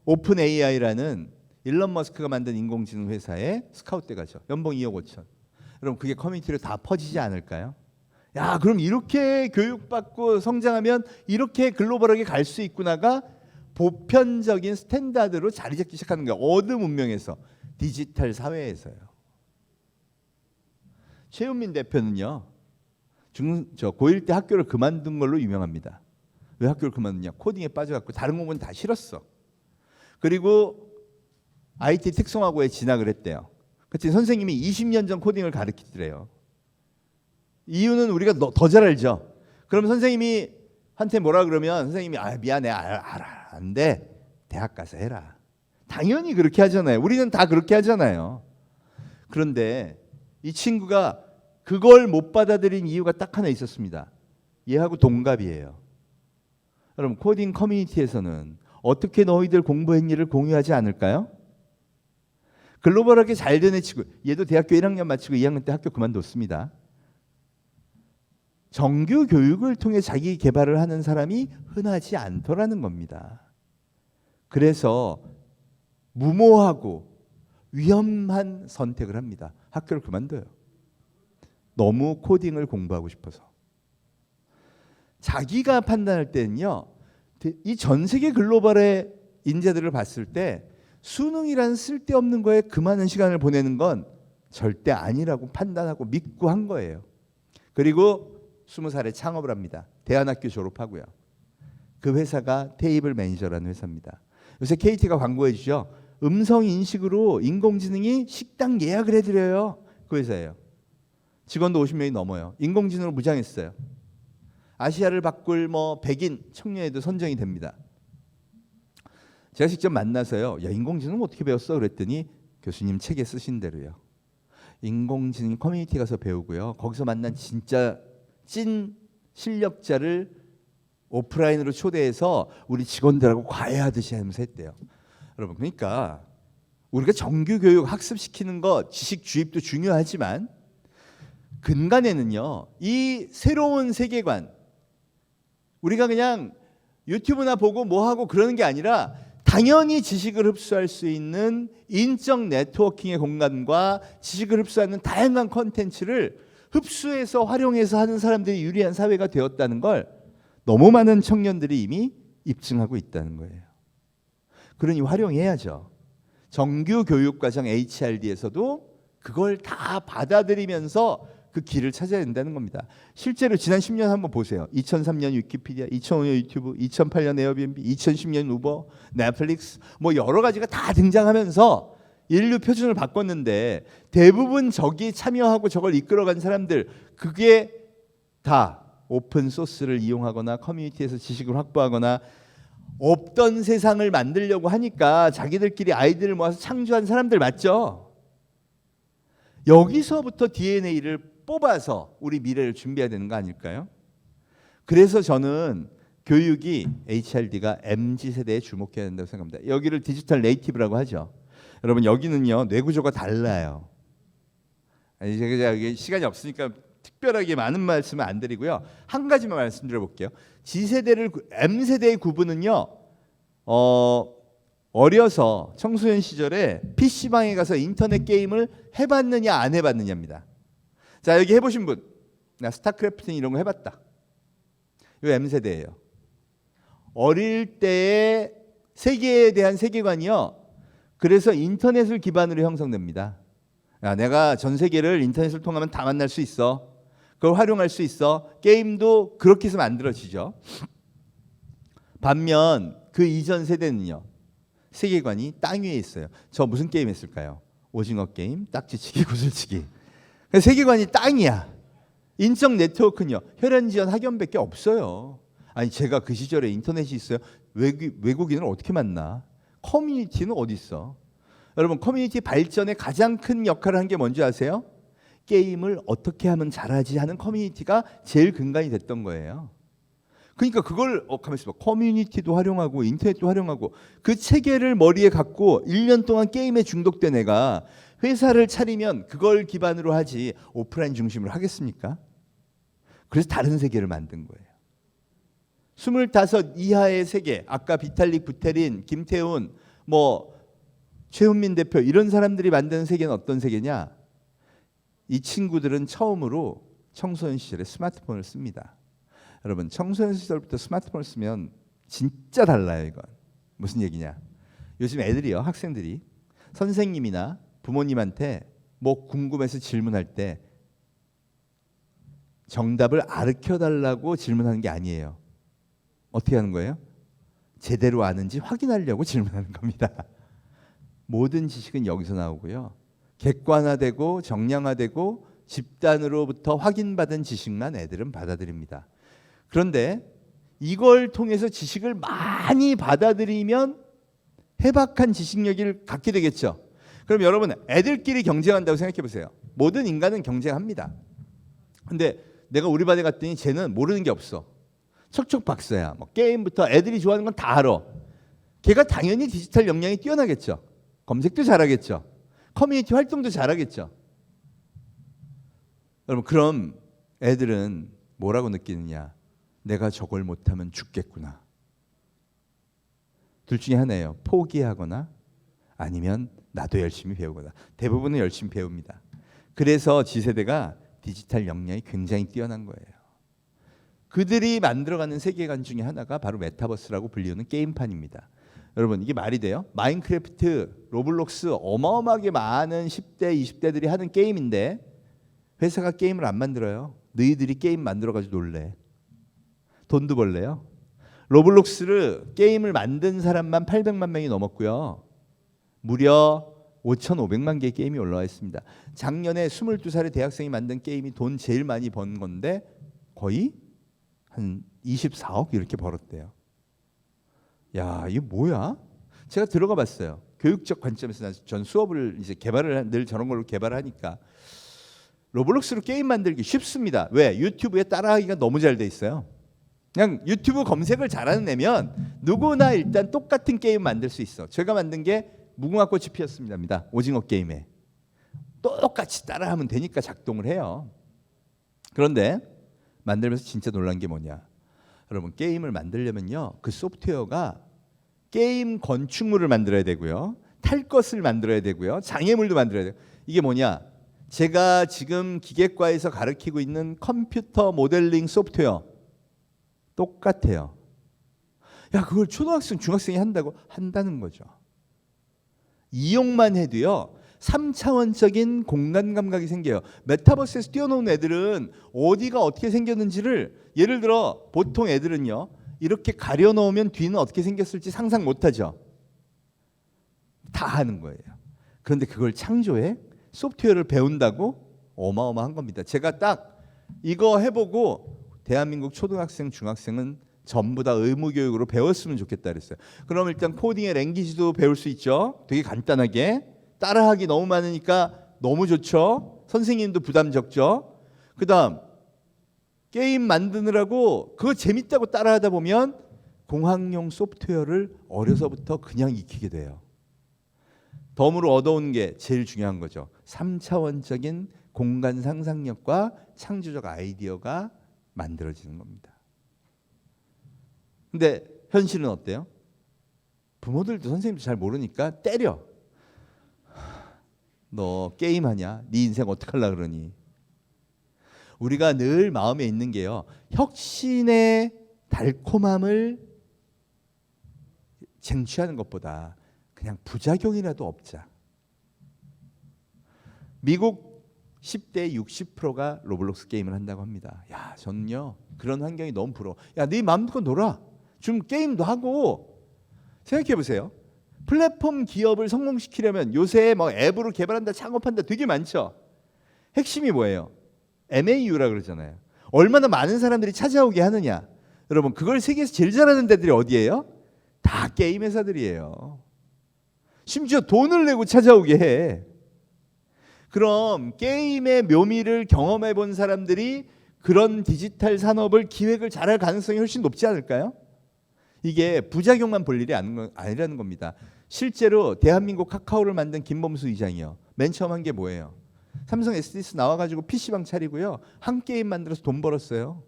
오픈 AI라는 일론 머스크가 만든 인공지능 회사에 스카우트 가죠. 연봉 2억 5천. 여러분 그게 커뮤니티로 다 퍼지지 않을까요? 야, 그럼 이렇게 교육받고 성장하면 이렇게 글로벌하게 갈 수 있구나가 보편적인 스탠다드로 자리 잡기 시작하는 거예요. 어느 문명에서? 디지털 사회에서요. 최윤민 대표는요. 고1 때 학교를 그만둔 걸로 유명합니다. 왜 학교를 그만두냐? 코딩에 빠져갖고 다른 공부는 다 싫었어. 그리고 IT 특성화고에 진학을 했대요. 그치? 선생님이 20년 전 코딩을 가르치더래요. 이유는 우리가 더 잘 알죠. 그럼 선생님이 한테 뭐라 그러면 선생님이 미안해 알아 안 돼. 대학 가서 해라. 당연히 그렇게 하잖아요. 우리는 다 그렇게 하잖아요. 그런데 이 친구가 그걸 못 받아들인 이유가 딱 하나 있었습니다. 얘하고 동갑이에요. 여러분 코딩 커뮤니티에서는 어떻게 너희들 공부했니를 공유하지 않을까요? 글로벌하게 잘 된 애 치고 얘도 대학교 1학년 마치고 2학년 때 학교 그만뒀습니다. 정규 교육을 통해 자기 개발을 하는 사람이 흔하지 않더라는 겁니다. 그래서 무모하고 위험한 선택을 합니다. 학교를 그만둬요. 너무 코딩을 공부하고 싶어서. 자기가 판단할 때는요. 이 전 세계 글로벌의 인재들을 봤을 때 수능이라는 쓸데없는 거에 그 많은 시간을 보내는 건 절대 아니라고 판단하고 믿고 한 거예요. 그리고 20살에 창업을 합니다. 대안학교 졸업하고요. 그 회사가 테이블 매니저라는 회사입니다. 요새 KT가 광고해 주죠. 음성 인식으로 인공지능이 식당 예약을 해드려요. 그 회사예요. 직원도 50명이 넘어요. 인공지능으로 무장했어요. 아시아를 바꿀 백인 청년에도 선정이 됩니다. 제가 직접 만나서요. 야, 인공지능 어떻게 배웠어? 그랬더니 교수님 책에 쓰신 대로요. 인공지능 커뮤니티 가서 배우고요. 거기서 만난 진짜 찐 실력자를 오프라인으로 초대해서 우리 직원들하고 과외하듯이 하면서 했대요. 여러분, 그러니까 우리가 정규 교육 학습시키는 거, 지식 주입도 중요하지만 근간에는요, 이 새로운 세계관, 우리가 그냥 유튜브나 보고 뭐 하고 그러는 게 아니라 당연히 지식을 흡수할 수 있는 인적 네트워킹의 공간과 지식을 흡수하는 다양한 컨텐츠를 흡수해서 활용해서 하는 사람들이 유리한 사회가 되었다는 걸 너무 많은 청년들이 이미 입증하고 있다는 거예요. 그러니 활용해야죠. 정규 교육과정 HRD에서도 그걸 다 받아들이면서 그 길을 찾아야 된다는 겁니다. 실제로 지난 10년 한번 보세요. 2003년 위키피디아, 2005년 유튜브, 2008년 에어비앤비, 2010년 우버, 넷플릭스 뭐 여러 가지가 다 등장하면서 인류 표준을 바꿨는데 대부분 저기 참여하고 저걸 이끌어간 사람들, 그게 다 오픈 소스를 이용하거나 커뮤니티에서 지식을 확보하거나 없던 세상을 만들려고 하니까 자기들끼리 아이디어를 모아서 창조한 사람들 맞죠? 여기서부터 DNA를 뽑아서 우리 미래를 준비해야 되는 거 아닐까요? 그래서 저는 교육이 HRD가 MZ세대에 주목해야 된다고 생각합니다. 여기를 디지털 네이티브라고 하죠. 여러분, 여기는요 뇌구조가 달라요. 제가 시간이 없으니까 특별하게 많은 말씀은 안 드리고요. 한 가지만 말씀드려 볼게요. G세대를 M세대의 구분은요, 어려서 청소년 시절에 PC방에 가서 인터넷 게임을 해봤느냐 안 해봤느냐입니다. 자, 여기 해보신 분, 나 스타크래프트 이런 거 해봤다. 이거 M세대예요. 어릴 때의 세계에 대한 세계관이요, 그래서 인터넷을 기반으로 형성됩니다. 야, 내가 전 세계를 인터넷을 통하면 다 만날 수 있어. 그걸 활용할 수 있어. 게임도 그렇게 해서 만들어지죠. 반면 그 이전 세대는요, 세계관이 땅 위에 있어요. 저 무슨 게임 했을까요? 오징어 게임, 딱지치기, 구슬치기. 세계관이 땅이야. 인적 네트워크는요, 혈연지연 학연밖에 없어요. 아니, 제가 그 시절에 인터넷이 있어요. 외국인을 어떻게 만나? 커뮤니티는 어디 있어? 여러분, 커뮤니티 발전에 가장 큰 역할을 한 게 뭔지 아세요? 게임을 어떻게 하면 잘하지 하는 커뮤니티가 제일 근간이 됐던 거예요. 그러니까 그걸 가만있어 봐. 커뮤니티도 활용하고 인터넷도 활용하고 그 체계를 머리에 갖고 1년 동안 게임에 중독된 애가 회사를 차리면 그걸 기반으로 하지 오프라인 중심으로 하겠습니까? 그래서 다른 세계를 만든 거예요. 25 이하의 세계, 아까 비탈릭 부테린, 김태훈, 뭐 최훈민 대표 이런 사람들이 만드는 세계는 어떤 세계냐? 이 친구들은 처음으로 청소년 시절에 스마트폰을 씁니다. 여러분, 청소년 시절부터 스마트폰을 쓰면 진짜 달라요. 이건 무슨 얘기냐? 요즘 애들이요, 학생들이 선생님이나 부모님한테 뭐 궁금해서 질문할 때 정답을 가르쳐 달라고 질문하는 게 아니에요. 어떻게 하는 거예요? 제대로 아는지 확인하려고 질문하는 겁니다. 모든 지식은 여기서 나오고요. 객관화되고 정량화되고 집단으로부터 확인받은 지식만 애들은 받아들입니다. 그런데 이걸 통해서 지식을 많이 받아들이면 해박한 지식력을 갖게 되겠죠. 그럼 여러분, 애들끼리 경쟁한다고 생각해 보세요. 모든 인간은 경쟁합니다. 근데 내가 우리 반에 갔더니 쟤는 모르는 게 없어. 척척 박사야. 뭐 게임부터 애들이 좋아하는 건 다 알아. 걔가 당연히 디지털 역량이 뛰어나겠죠. 검색도 잘하겠죠. 커뮤니티 활동도 잘하겠죠. 여러분, 그럼 애들은 뭐라고 느끼느냐? 내가 저걸 못하면 죽겠구나. 둘 중에 하나예요. 포기하거나 아니면 나도 열심히 배우거나. 대부분은 열심히 배웁니다. 그래서 G세대가 디지털 역량이 굉장히 뛰어난 거예요. 그들이 만들어가는 세계관 중에 하나가 바로 메타버스라고 불리는 게임판입니다. 여러분, 이게 말이 돼요? 마인크래프트, 로블록스 어마어마하게 많은 10대, 20대들이 하는 게임인데 회사가 게임을 안 만들어요. 너희들이 게임 만들어가지고 놀래. 돈도 벌래요. 로블록스를 게임을 만든 사람만 800만 명이 넘었고요. 무려 5,500만 개의 게임이 올라와 있습니다. 작년에 22살의 대학생이 만든 게임이 돈 제일 많이 번 건데 거의 한 24억 이렇게 벌었대요. 야, 이게 뭐야? 제가 들어가 봤어요. 교육적 관점에서 전 수업을 이제 늘 저런 걸로 개발하니까 로블록스로 게임 만들기 쉽습니다. 왜? 유튜브에 따라하기가 너무 잘 돼 있어요. 그냥 유튜브 검색을 잘하는 애면 누구나 일단 똑같은 게임 만들 수 있어. 제가 만든 게 무궁화 꽃이 피었습니다. 오징어 게임에 똑같이 따라하면 되니까 작동을 해요. 그런데 만들면서 진짜 놀란 게 뭐냐? 여러분, 게임을 만들려면요, 그 소프트웨어가 게임 건축물을 만들어야 되고요, 탈 것을 만들어야 되고요, 장애물도 만들어야 돼요. 이게 뭐냐? 제가 지금 기계과에서 가르치고 있는 컴퓨터 모델링 소프트웨어 똑같아요. 야, 그걸 초등학생, 중학생이 한다고? 한다는 거죠. 이용만 해도요 3차원적인 공간 감각이 생겨요. 메타버스에서 뛰어노는 애들은 어디가 어떻게 생겼는지를, 예를 들어 보통 애들은요 이렇게 가려놓으면 뒤는 어떻게 생겼을지 상상 못하죠. 다 하는 거예요. 그런데 그걸 창조해? 소프트웨어를 배운다고? 어마어마한 겁니다. 제가 딱 이거 해보고 대한민국 초등학생, 중학생은 전부 다 의무교육으로 배웠으면 좋겠다 그랬어요. 그럼 일단 코딩의 랭귀지도 배울 수 있죠. 되게 간단하게. 따라하기 너무 많으니까 너무 좋죠. 선생님도 부담 적죠. 그 다음 게임 만드느라고 그거 재밌다고 따라하다 보면 공학용 소프트웨어를 어려서부터 그냥 익히게 돼요. 덤으로 얻어온 게 제일 중요한 거죠. 3차원적인 공간 상상력과 창조적 아이디어가 만들어지는 겁니다. 근데 현실은 어때요? 부모들도 선생님도 잘 모르니까 때려. 너 게임하냐? 네 인생 어떡하려고 그러니? 우리가 늘 마음에 있는 게요, 혁신의 달콤함을 쟁취하는 것보다 그냥 부작용이라도 없자. 미국 10대 60%가 로블록스 게임을 한다고 합니다. 야, 저는요 그런 환경이 너무 부러워. 야, 네 마음껏 놀아. 좀 게임도 하고. 생각해 보세요. 플랫폼 기업을 성공시키려면 요새 뭐 앱으로 개발한다, 창업한다 되게 많죠. 핵심이 뭐예요? MAU라 그러잖아요. 얼마나 많은 사람들이 찾아오게 하느냐. 여러분, 그걸 세계에서 제일 잘하는 데들이 어디예요? 다 게임 회사들이에요. 심지어 돈을 내고 찾아오게 해. 그럼 게임의 묘미를 경험해 본 사람들이 그런 디지털 산업을 기획을 잘할 가능성이 훨씬 높지 않을까요? 이게 부작용만 볼 일이 아니라는 겁니다. 실제로 대한민국 카카오를 만든 김범수 이장이요, 맨 처음 한 게 뭐예요? 삼성 SDS 나와가지고 PC방 차리고요, 한 게임 만들어서 돈 벌었어요.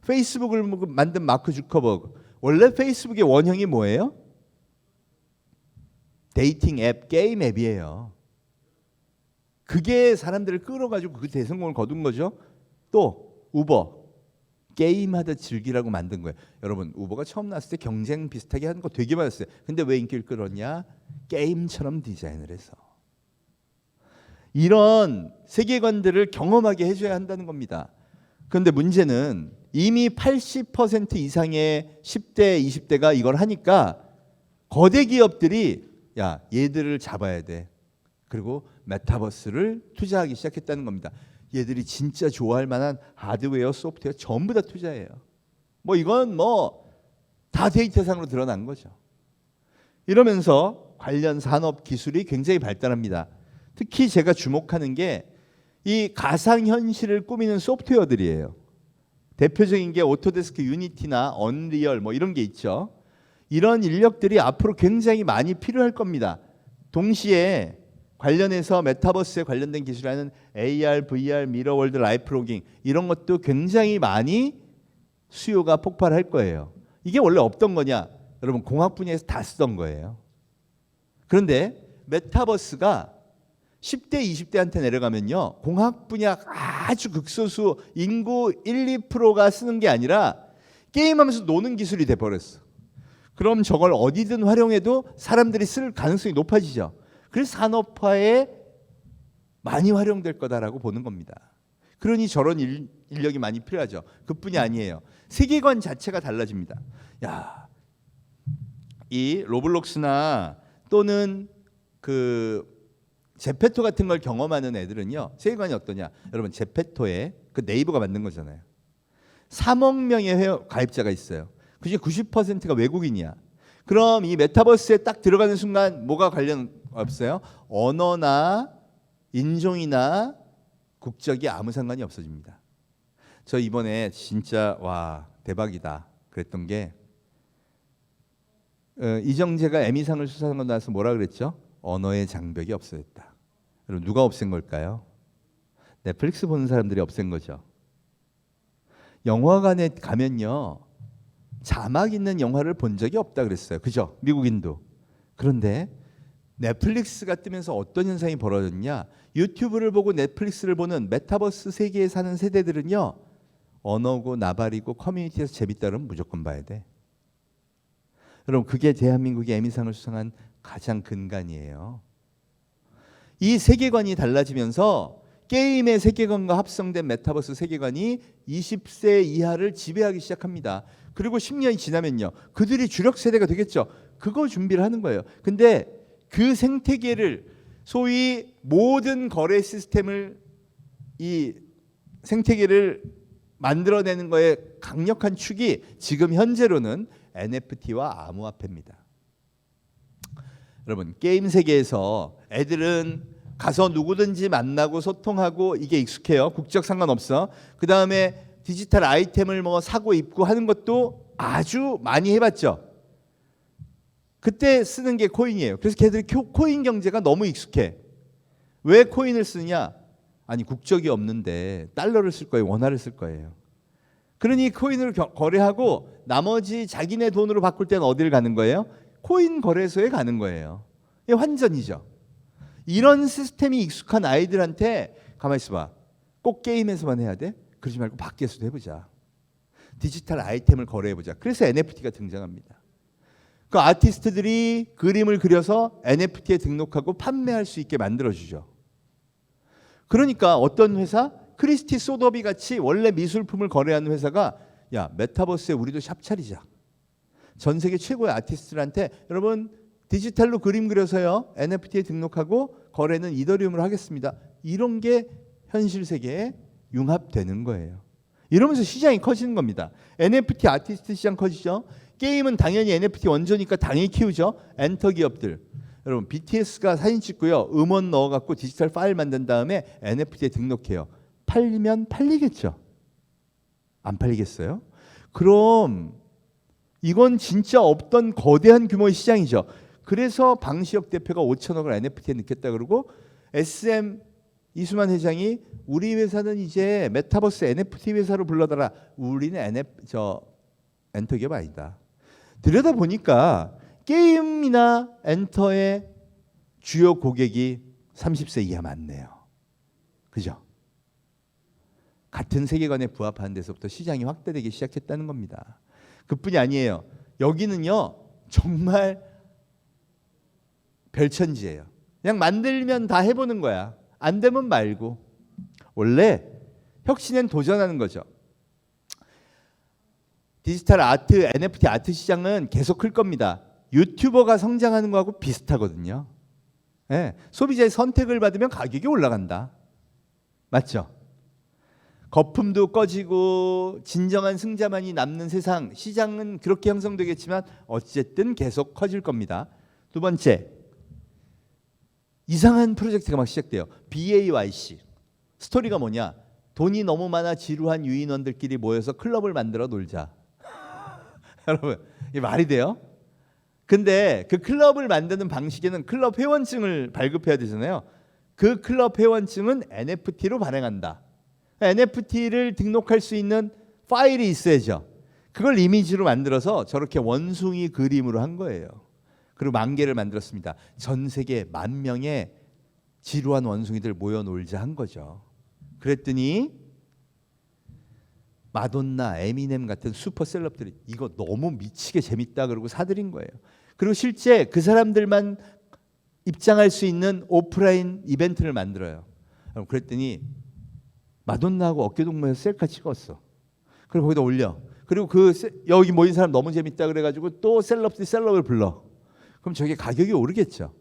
페이스북을 만든 마크 주커버그, 원래 페이스북의 원형이 뭐예요? 데이팅 앱, 게임 앱이에요. 그게 사람들을 끌어가지고 그 대성공을 거둔 거죠. 또 우버, 게임하다 즐기라고 만든 거예요. 여러분, 우버가 처음 나왔을 때 경쟁 비슷하게 하는 거 되게 많았어요. 근데 왜 인기를 끌었냐? 게임처럼 디자인을 해서. 이런 세계관들을 경험하게 해줘야 한다는 겁니다. 그런데 문제는 이미 80% 이상의 10대, 20대가 이걸 하니까 거대 기업들이 야, 얘들을 잡아야 돼. 그리고 메타버스를 투자하기 시작했다는 겁니다. 얘들이 진짜 좋아할 만한 하드웨어, 소프트웨어 전부 다 투자해요. 뭐 이건 뭐 다 데이터상으로 드러난 거죠. 이러면서 관련 산업 기술이 굉장히 발달합니다. 특히 제가 주목하는 게 이 가상현실을 꾸미는 소프트웨어들이에요. 대표적인 게 오토데스크 유니티나 언리얼 뭐 이런 게 있죠. 이런 인력들이 앞으로 굉장히 많이 필요할 겁니다. 동시에 관련해서 메타버스에 관련된 기술하는 AR, VR, 미러월드, 라이프 로깅 이런 것도 굉장히 많이 수요가 폭발할 거예요. 이게 원래 없던 거냐? 여러분, 공학 분야에서 다 쓰던 거예요. 그런데 메타버스가 10대, 20대한테 내려가면요, 공학 분야 아주 극소수 인구 1, 2%가 쓰는 게 아니라 게임하면서 노는 기술이 돼버렸어. 그럼 저걸 어디든 활용해도 사람들이 쓸 가능성이 높아지죠. 그래서 산업화에 많이 활용될 거다라고 보는 겁니다. 그러니 저런 인력이 많이 필요하죠. 그뿐이 아니에요. 세계관 자체가 달라집니다. 야, 이 로블록스나 또는 그 제페토 같은 걸 경험하는 애들은요, 세계관이 어떠냐? 여러분, 제페토에 그 네이버가 만든 거잖아요. 3억 명의 가입자가 있어요. 그중에 90%가 외국인이야. 그럼 이 메타버스에 딱 들어가는 순간 뭐가 관련 없어요? 언어나 인종이나 국적이 아무 상관이 없어집니다. 저 이번에 진짜 와 대박이다 그랬던 게 이정재가 에미상을 수상하고 나서 뭐라 그랬죠? 언어의 장벽이 없어졌다. 여러분 누가 없앤 걸까요? 넷플릭스 보는 사람들이 없앤 거죠. 영화관에 가면요 자막 있는 영화를 본 적이 없다 그랬어요. 그죠? 미국인도. 그런데 넷플릭스가 뜨면서 어떤 현상이 벌어졌냐? 유튜브를 보고 넷플릭스를 보는 메타버스 세계에 사는 세대들은요 언어고 나발이고 커뮤니티에서 재밌다 그러면 무조건 봐야 돼. 여러분 그게 대한민국이 에미상을 수상한 가장 근간이에요. 이 세계관이 달라지면서 게임의 세계관과 합성된 메타버스 세계관이 20세 이하를 지배하기 시작합니다. 그리고 10년이 지나면요 그들이 주력 세대가 되겠죠. 그거 준비를 하는 거예요. 근데 그 생태계를 소위 모든 거래 시스템을 이 생태계를 만들어내는 거에 강력한 축이 지금 현재로는 NFT와 암호화폐입니다. 여러분 게임 세계에서 애들은 가서 누구든지 만나고 소통하고 이게 익숙해요. 국적 상관없어. 그 다음에 디지털 아이템을 뭐 사고 입고 하는 것도 아주 많이 해봤죠. 그때 쓰는 게 코인이에요. 그래서 걔들이 코인 경제가 너무 익숙해. 왜 코인을 쓰냐? 아니 국적이 없는데 달러를 쓸 거예요. 원화를 쓸 거예요. 그러니 코인을 거래하고 나머지 자기네 돈으로 바꿀 때는 어디를 가는 거예요? 코인 거래소에 가는 거예요. 이게 환전이죠. 이런 시스템이 익숙한 아이들한테 가만히 있어봐. 꼭 게임에서만 해야 돼? 그러지 말고 밖에서도 해보자. 디지털 아이템을 거래해보자. 그래서 NFT가 등장합니다. 그 아티스트들이 그림을 그려서 NFT에 등록하고 판매할 수 있게 만들어주죠. 그러니까 어떤 회사? 크리스티 소더비 같이 원래 미술품을 거래하는 회사가 야 메타버스에 우리도 샵 차리자. 전 세계 최고의 아티스트들한테 여러분 디지털로 그림 그려서요 NFT에 등록하고 거래는 이더리움으로 하겠습니다. 이런 게 현실 세계에 융합되는 거예요. 이러면서 시장이 커지는 겁니다. NFT 아티스트 시장 커지죠. 게임은 당연히 NFT 원조니까 당연히 키우죠. 엔터 기업들. 여러분 BTS가 사진 찍고요 음원 넣어갖고 디지털 파일 만든 다음에 NFT에 등록해요. 팔리면 팔리겠죠. 안 팔리겠어요? 그럼 이건 진짜 없던 거대한 규모의 시장이죠. 그래서 방시혁 대표가 5천억을 NFT에 넣겠다 그러고 SM 이수만 회장이 우리 회사는 이제 메타버스 NFT 회사로 불러달라. 우리는 엔터 기업 아니다. 들여다보니까 게임이나 엔터의 주요 고객이 30세 이하 많네요. 그죠? 같은 세계관에 부합하는 데서부터 시장이 확대되기 시작했다는 겁니다. 그뿐이 아니에요. 여기는요 정말 별천지예요. 그냥 만들면 다 해보는 거야. 안 되면 말고. 원래 혁신엔 도전하는 거죠. 디지털 아트, NFT 아트 시장은 계속 클 겁니다. 유튜버가 성장하는 거하고 비슷하거든요. 네, 소비자의 선택을 받으면 가격이 올라간다. 맞죠? 거품도 꺼지고 진정한 승자만이 남는 세상, 시장은 그렇게 형성되겠지만 어쨌든 계속 커질 겁니다. 두 번째, 이상한 프로젝트가 막 시작돼요. BAYC. 스토리가 뭐냐? 돈이 너무 많아 지루한 유인원들끼리 모여서 클럽을 만들어 놀자. 여러분, 이게 말이 돼요? 근데 그 클럽을 만드는 방식에는 클럽 회원증을 발급해야 되잖아요. 그 클럽 회원증은 NFT로 발행한다. NFT를 등록할 수 있는 파일이 있어야죠. 그걸 이미지로 만들어서 저렇게 원숭이 그림으로 한 거예요. 그리고 10,000개를 만들었습니다. 전 세계 10,000명의 지루한 원숭이들 모여 놀자 한 거죠. 그랬더니 마돈나, 에미넴 같은 슈퍼 셀럽들이 이거 너무 미치게 재밌다 그러고 사들인 거예요. 그리고 실제 그 사람들만 입장할 수 있는 오프라인 이벤트를 만들어요. 그랬더니 마돈나하고 어깨동무해서 셀카 찍었어. 그리고 거기다 올려. 그리고 여기 모인 사람 너무 재밌다 그래가지고 또 셀럽을 불러. 그럼 저게 가격이 오르겠죠.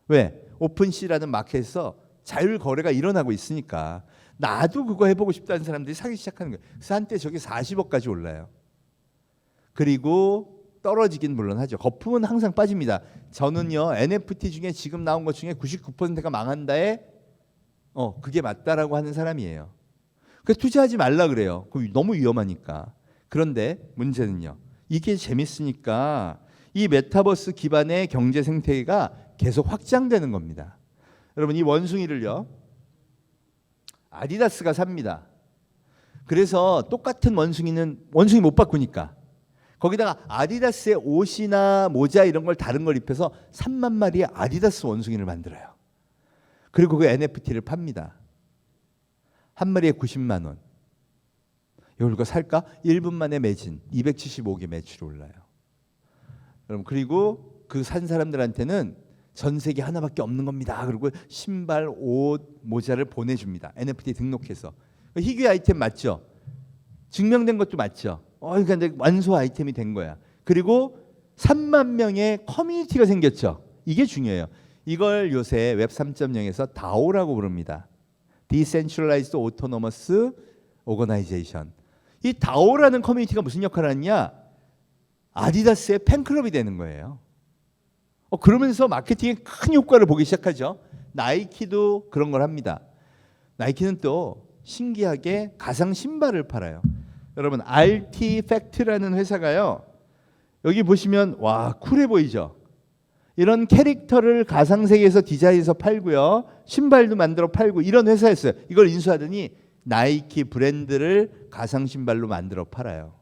왜? 오픈시라는 마켓에서 자율 거래가 일어나고 있으니까 나도 그거 해보고 싶다는 사람들이 사기 시작하는 거예요. 그래서 한때 저게 40억까지 올라요. 그리고 떨어지긴 물론 하죠. 거품은 항상 빠집니다. 저는요 NFT 중에 지금 나온 것 중에 99%가 망한다에 그게 맞다라고 하는 사람이에요. 그래서 투자하지 말라 그래요. 너무 위험하니까. 그런데 문제는요. 이게 재밌으니까 이 메타버스 기반의 경제 생태계가 계속 확장되는 겁니다. 여러분 이 원숭이를요. 아디다스가 삽니다. 그래서 똑같은 원숭이는 원숭이 못 바꾸니까 거기다가 아디다스의 옷이나 모자 이런 걸 다른 걸 입혀서 3만 마리의 아디다스 원숭이를 만들어요. 그리고 그 NFT를 팝니다. 한 마리에 90만 원. 이거 살까? 1분 만에 매진 275개 매출이 올라요. 여러분 그리고 그 산 사람들한테는 전 세계 하나밖에 없는 겁니다. 그리고 신발, 옷, 모자를 보내줍니다. NFT 등록해서. 희귀 아이템 맞죠? 증명된 것도 맞죠? 그러니까 완소 아이템이 된 거야. 그리고 3만 명의 커뮤니티가 생겼죠. 이게 중요해요. 이걸 요새 웹 3.0에서 DAO라고 부릅니다. Decentralized Autonomous Organization. 이 DAO라는 커뮤니티가 무슨 역할을 하느냐? 아디다스의 팬클럽이 되는 거예요. 그러면서 마케팅에 큰 효과를 보기 시작하죠. 나이키도 그런 걸 합니다. 나이키는 또 신기하게 가상 신발을 팔아요. 여러분 RT팩트라는 회사가요. 여기 보시면 와 쿨해 보이죠? 이런 캐릭터를 가상세계에서 디자인해서 팔고요. 신발도 만들어 팔고 이런 회사였어요. 이걸 인수하더니 나이키 브랜드를 가상 신발로 만들어 팔아요.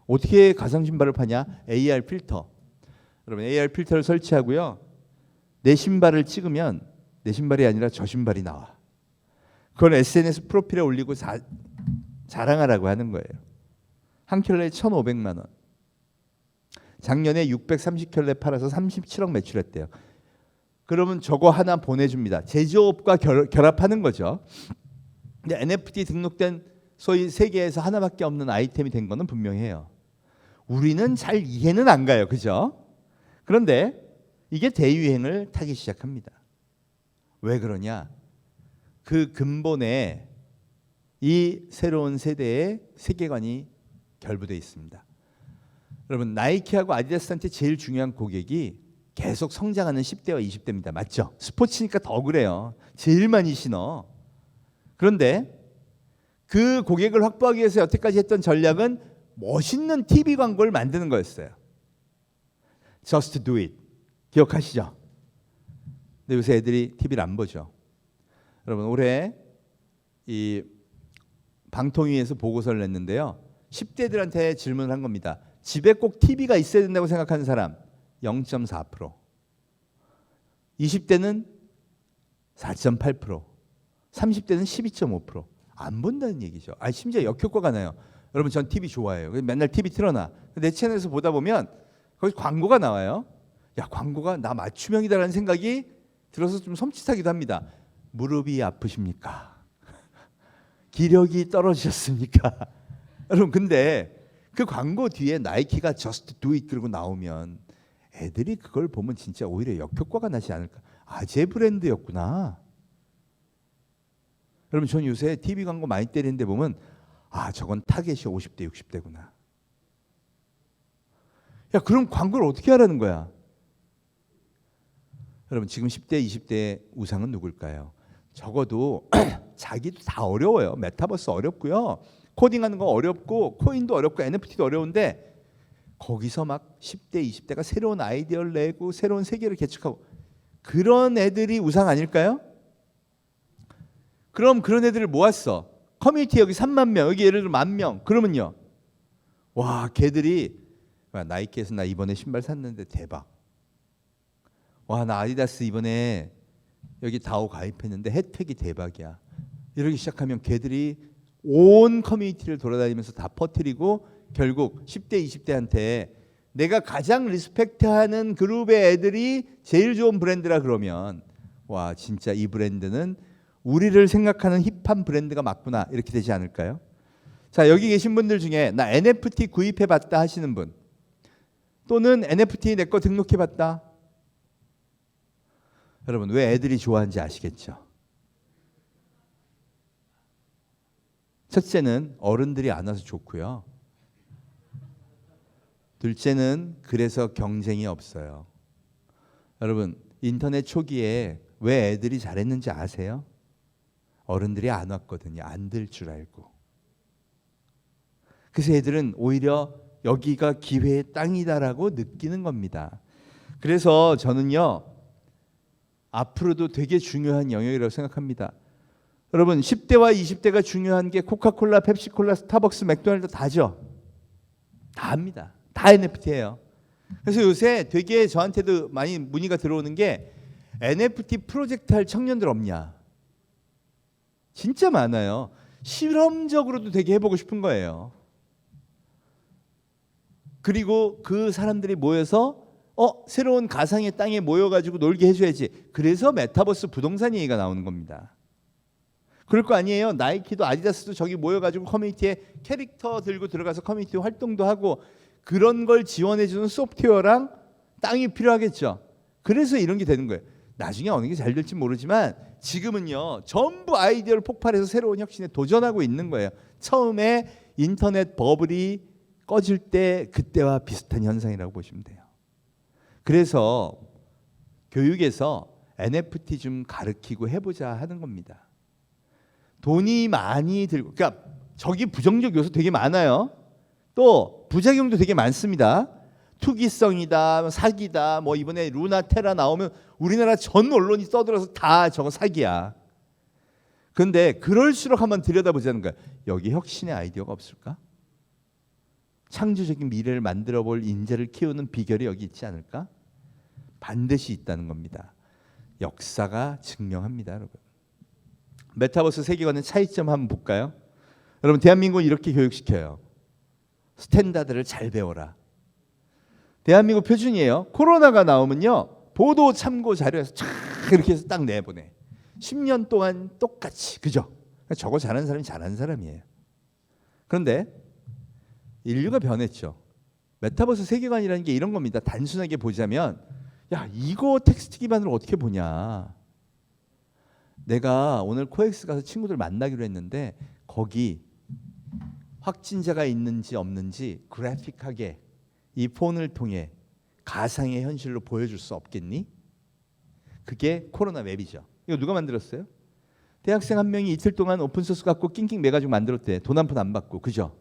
어떻게 가상 신발을 파냐? AR 필터. 여러분 AR 필터를 설치하고요. 내 신발을 찍으면 내 신발이 아니라 저 신발이 나와. 그걸 SNS 프로필에 올리고 자랑하라고 하는 거예요. 한 켤레에 1,500만 원. 작년에 630켤레 팔아서 37억 매출했대요. 그러면 저거 하나 보내줍니다. 제조업과 결합하는 거죠. 근데 NFT 등록된 소위 세계에서 하나밖에 없는 아이템이 된 거는 분명해요. 우리는 잘 이해는 안 가요. 그죠? 그런데 이게 대유행을 타기 시작합니다. 왜 그러냐? 그 근본에 이 새로운 세대의 세계관이 결부되어 있습니다. 여러분 나이키하고 아디다스한테 제일 중요한 고객이 계속 성장하는 10대와 20대입니다. 맞죠? 스포츠니까 더 그래요. 제일 많이 신어. 그런데 그 고객을 확보하기 위해서 여태까지 했던 전략은 멋있는 TV 광고를 만드는 거였어요. Just do it. 기억하시죠? 근데 요새 애들이 TV를 안 보죠. 여러분 올해 이 방통위에서 보고서를 냈는데요. 10대들한테 질문을 한 겁니다. 집에 꼭 TV가 있어야 된다고 생각하는 사람 0.4%. 20대는 4.8%. 30대는 12.5%. 안 본다는 얘기죠. 심지어 역효과가 나요. 여러분 전 TV 좋아해요. 맨날 TV 틀어놔. 내 채널에서 보다 보면 거기 광고가 나와요. 야 광고가 나 맞춤형이다라는 생각이 들어서 좀 섬찟하기도 합니다. 무릎이 아프십니까? 기력이 떨어지셨습니까? 여러분 근데 그 광고 뒤에 나이키가 Just do it 그러고 나오면 애들이 그걸 보면 진짜 오히려 역효과가 나지 않을까? 아재 브랜드였구나. 여러분 전 요새 TV 광고 많이 때리는데 보면 저건 타겟이 50대 60대구나. 야 그럼 광고를 어떻게 하라는 거야? 여러분 지금 10대 20대의 우상은 누굴까요? 적어도 자기도 다 어려워요. 메타버스 어렵고요. 코딩하는 거 어렵고 코인도 어렵고 NFT도 어려운데 거기서 막 10대 20대가 새로운 아이디어를 내고 새로운 세계를 개척하고 그런 애들이 우상 아닐까요? 그럼 그런 애들을 모았어. 커뮤니티 여기 3만 명, 여기 예를 들어 10,000명. 그러면요. 와, 걔들이 나이키에서 나 이번에 신발 샀는데 대박. 와, 나 아디다스 이번에 여기 다오 가입했는데 혜택이 대박이야. 이러기 시작하면 걔들이 온 커뮤니티를 돌아다니면서 다 퍼뜨리고 결국 10대, 20대한테 내가 가장 리스펙트하는 그룹의 애들이 제일 좋은 브랜드라 그러면 와, 진짜 이 브랜드는 우리를 생각하는 힙한 브랜드가 맞구나 이렇게 되지 않을까요? 자, 여기 계신 분들 중에 나 NFT 구입해봤다 하시는 분 또는 NFT 내 거 등록해봤다. 여러분 왜 애들이 좋아하는지 아시겠죠? 첫째는 어른들이 안 와서 좋고요. 둘째는 그래서 경쟁이 없어요. 여러분 인터넷 초기에 왜 애들이 잘했는지 아세요? 어른들이 안 왔거든요. 안 들 줄 알고. 그래서 애들은 오히려 여기가 기회의 땅이다라고 느끼는 겁니다. 그래서 저는요, 앞으로도 되게 중요한 영역이라고 생각합니다. 여러분 10대와 20대가 중요한 게 코카콜라, 펩시콜라, 스타벅스, 맥도날드 다죠. 다 합니다. 다 NFT예요. 그래서 요새 되게 저한테도 많이 문의가 들어오는 게 NFT 프로젝트 할 청년들 없냐. 진짜 많아요. 실험적으로도 되게 해보고 싶은 거예요. 그리고 그 사람들이 모여서 새로운 가상의 땅에 모여가지고 놀게 해줘야지. 그래서 메타버스 부동산 얘기가 나오는 겁니다. 그럴 거 아니에요. 나이키도 아디다스도 저기 모여가지고 커뮤니티에 캐릭터 들고 들어가서 커뮤니티 활동도 하고 그런 걸 지원해주는 소프트웨어랑 땅이 필요하겠죠. 그래서 이런 게 되는 거예요. 나중에 어느 게 잘 될지 모르지만 지금은요 전부 아이디어를 폭발해서 새로운 혁신에 도전하고 있는 거예요. 처음에 인터넷 버블이 꺼질 때 그때와 비슷한 현상이라고 보시면 돼요. 그래서 교육에서 NFT 좀 가르치고 해보자 하는 겁니다. 돈이 많이 들고, 그러니까 저기 부정적 요소 되게 많아요. 또 부작용도 되게 많습니다. 투기성이다, 사기다. 뭐 이번에 루나 테라 나오면 우리나라 전 언론이 떠들어서 다 저거 사기야. 그런데 그럴수록 한번 들여다보자는 거야. 여기 혁신의 아이디어가 없을까? 창조적인 미래를 만들어 볼 인재를 키우는 비결이 여기 있지 않을까? 반드시 있다는 겁니다. 역사가 증명합니다, 여러분. 메타버스 세계관의 차이점 한번 볼까요? 여러분 대한민국은 이렇게 교육시켜요. 스탠다드를 잘 배워라. 대한민국 표준이에요. 코로나가 나오면요 보도 참고 자료에서 쫙 이렇게 해서 딱 내보내. 10년 동안 똑같이. 그죠? 저거 잘하는 사람이 잘하는 사람이에요. 그런데 인류가 변했죠. 메타버스 세계관이라는 게 이런 겁니다. 단순하게 보자면 야 이거 텍스트 기반으로 어떻게 보냐. 내가 오늘 코엑스 가서 친구들 만나기로 했는데 거기 확진자가 있는지 없는지 그래픽하게 이 폰을 통해 가상의 현실로 보여줄 수 없겠니? 그게 코로나 맵이죠. 이거 누가 만들었어요? 대학생 한 명이 이틀 동안 오픈소스 갖고 낑낑 매가지고 만들었대. 돈 한 푼 안 받고. 그죠?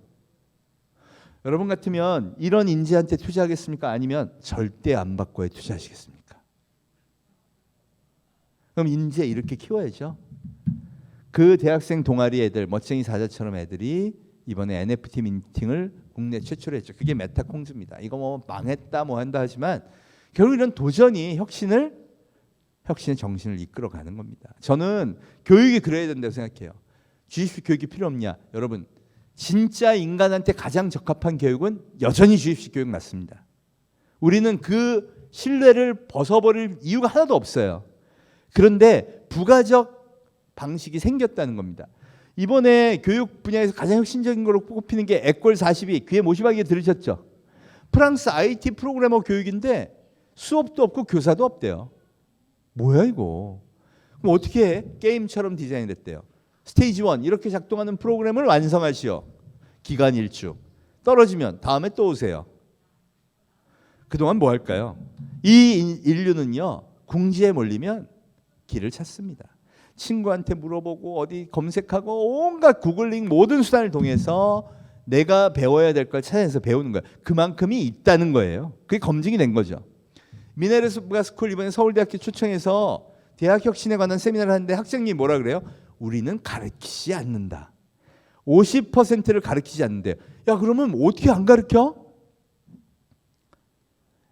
여러분 같으면 이런 인재한테 투자하겠습니까? 아니면 절대 안 받고에 투자하시겠습니까? 그럼 인재 이렇게 키워야죠. 그 대학생 동아리 애들, 멋쟁이 사자처럼 애들이 이번에 NFT 민팅을 국내 최초로 했죠. 그게 메타콩즈입니다. 이거 뭐 망했다 뭐 한다 하지만 결국 이런 도전이 혁신의 정신을 이끌어가는 겁니다. 저는 교육이 그래야 된다고 생각해요. 주입식 교육이 필요 없냐? 여러분 진짜 인간한테 가장 적합한 교육은 여전히 주입식 교육 맞습니다. 우리는 그 신뢰를 벗어버릴 이유가 하나도 없어요. 그런데 부가적 방식이 생겼다는 겁니다. 이번에 교육 분야에서 가장 혁신적인 걸로 꼽히는 게 에꼴 42. 귀에 모시박이에 들으셨죠? 프랑스 IT 프로그래머 교육인데 수업도 없고 교사도 없대요. 뭐야 이거? 그럼 어떻게 해? 게임처럼 디자인됐대요. 스테이지 1 이렇게 작동하는 프로그램을 완성하시오. 기간 일주. 떨어지면 다음에 또 오세요. 그동안 뭐 할까요? 이 인류는요. 궁지에 몰리면 길을 찾습니다. 친구한테 물어보고 어디 검색하고 온갖 구글링 모든 수단을 통해서 내가 배워야 될 걸 찾아내서 배우는 거예요. 그만큼이 있다는 거예요. 그게 검증이 된 거죠. 미네르바 스쿨 이번에 서울대학교 초청해서 대학 혁신에 관한 세미나를 하는데 학생님이 뭐라 그래요? 우리는 가르치지 않는다. 50%를 가르치지 않는데요. 야 그러면 어떻게 안 가르쳐?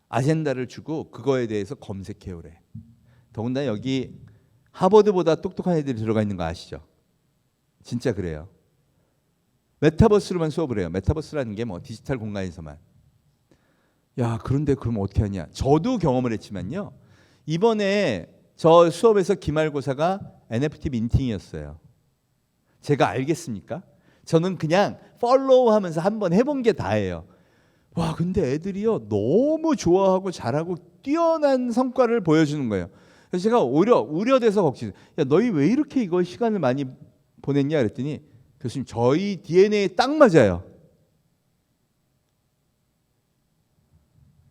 아젠다를 주고 그거에 대해서 검색해오래. 더군다나 여기 하버드보다 똑똑한 애들이 들어가 있는 거 아시죠? 진짜 그래요. 메타버스로만 수업을 해요. 메타버스라는 게 뭐 디지털 공간에서만. 야 그런데 그럼 어떻게 하냐? 저도 경험을 했지만요. 이번에 저 수업에서 기말고사가 NFT 민팅이었어요. 제가 알겠습니까? 저는 그냥 팔로우하면서 한번 해본 게 다예요. 와 근데 애들이요 너무 좋아하고 잘하고 뛰어난 성과를 보여주는 거예요. 그래서 제가 오히려 우려돼서 걱정. 야 너희 왜 이렇게 이거 시간을 많이 보냈냐 그랬더니 교수님 저희 DNA에 딱 맞아요.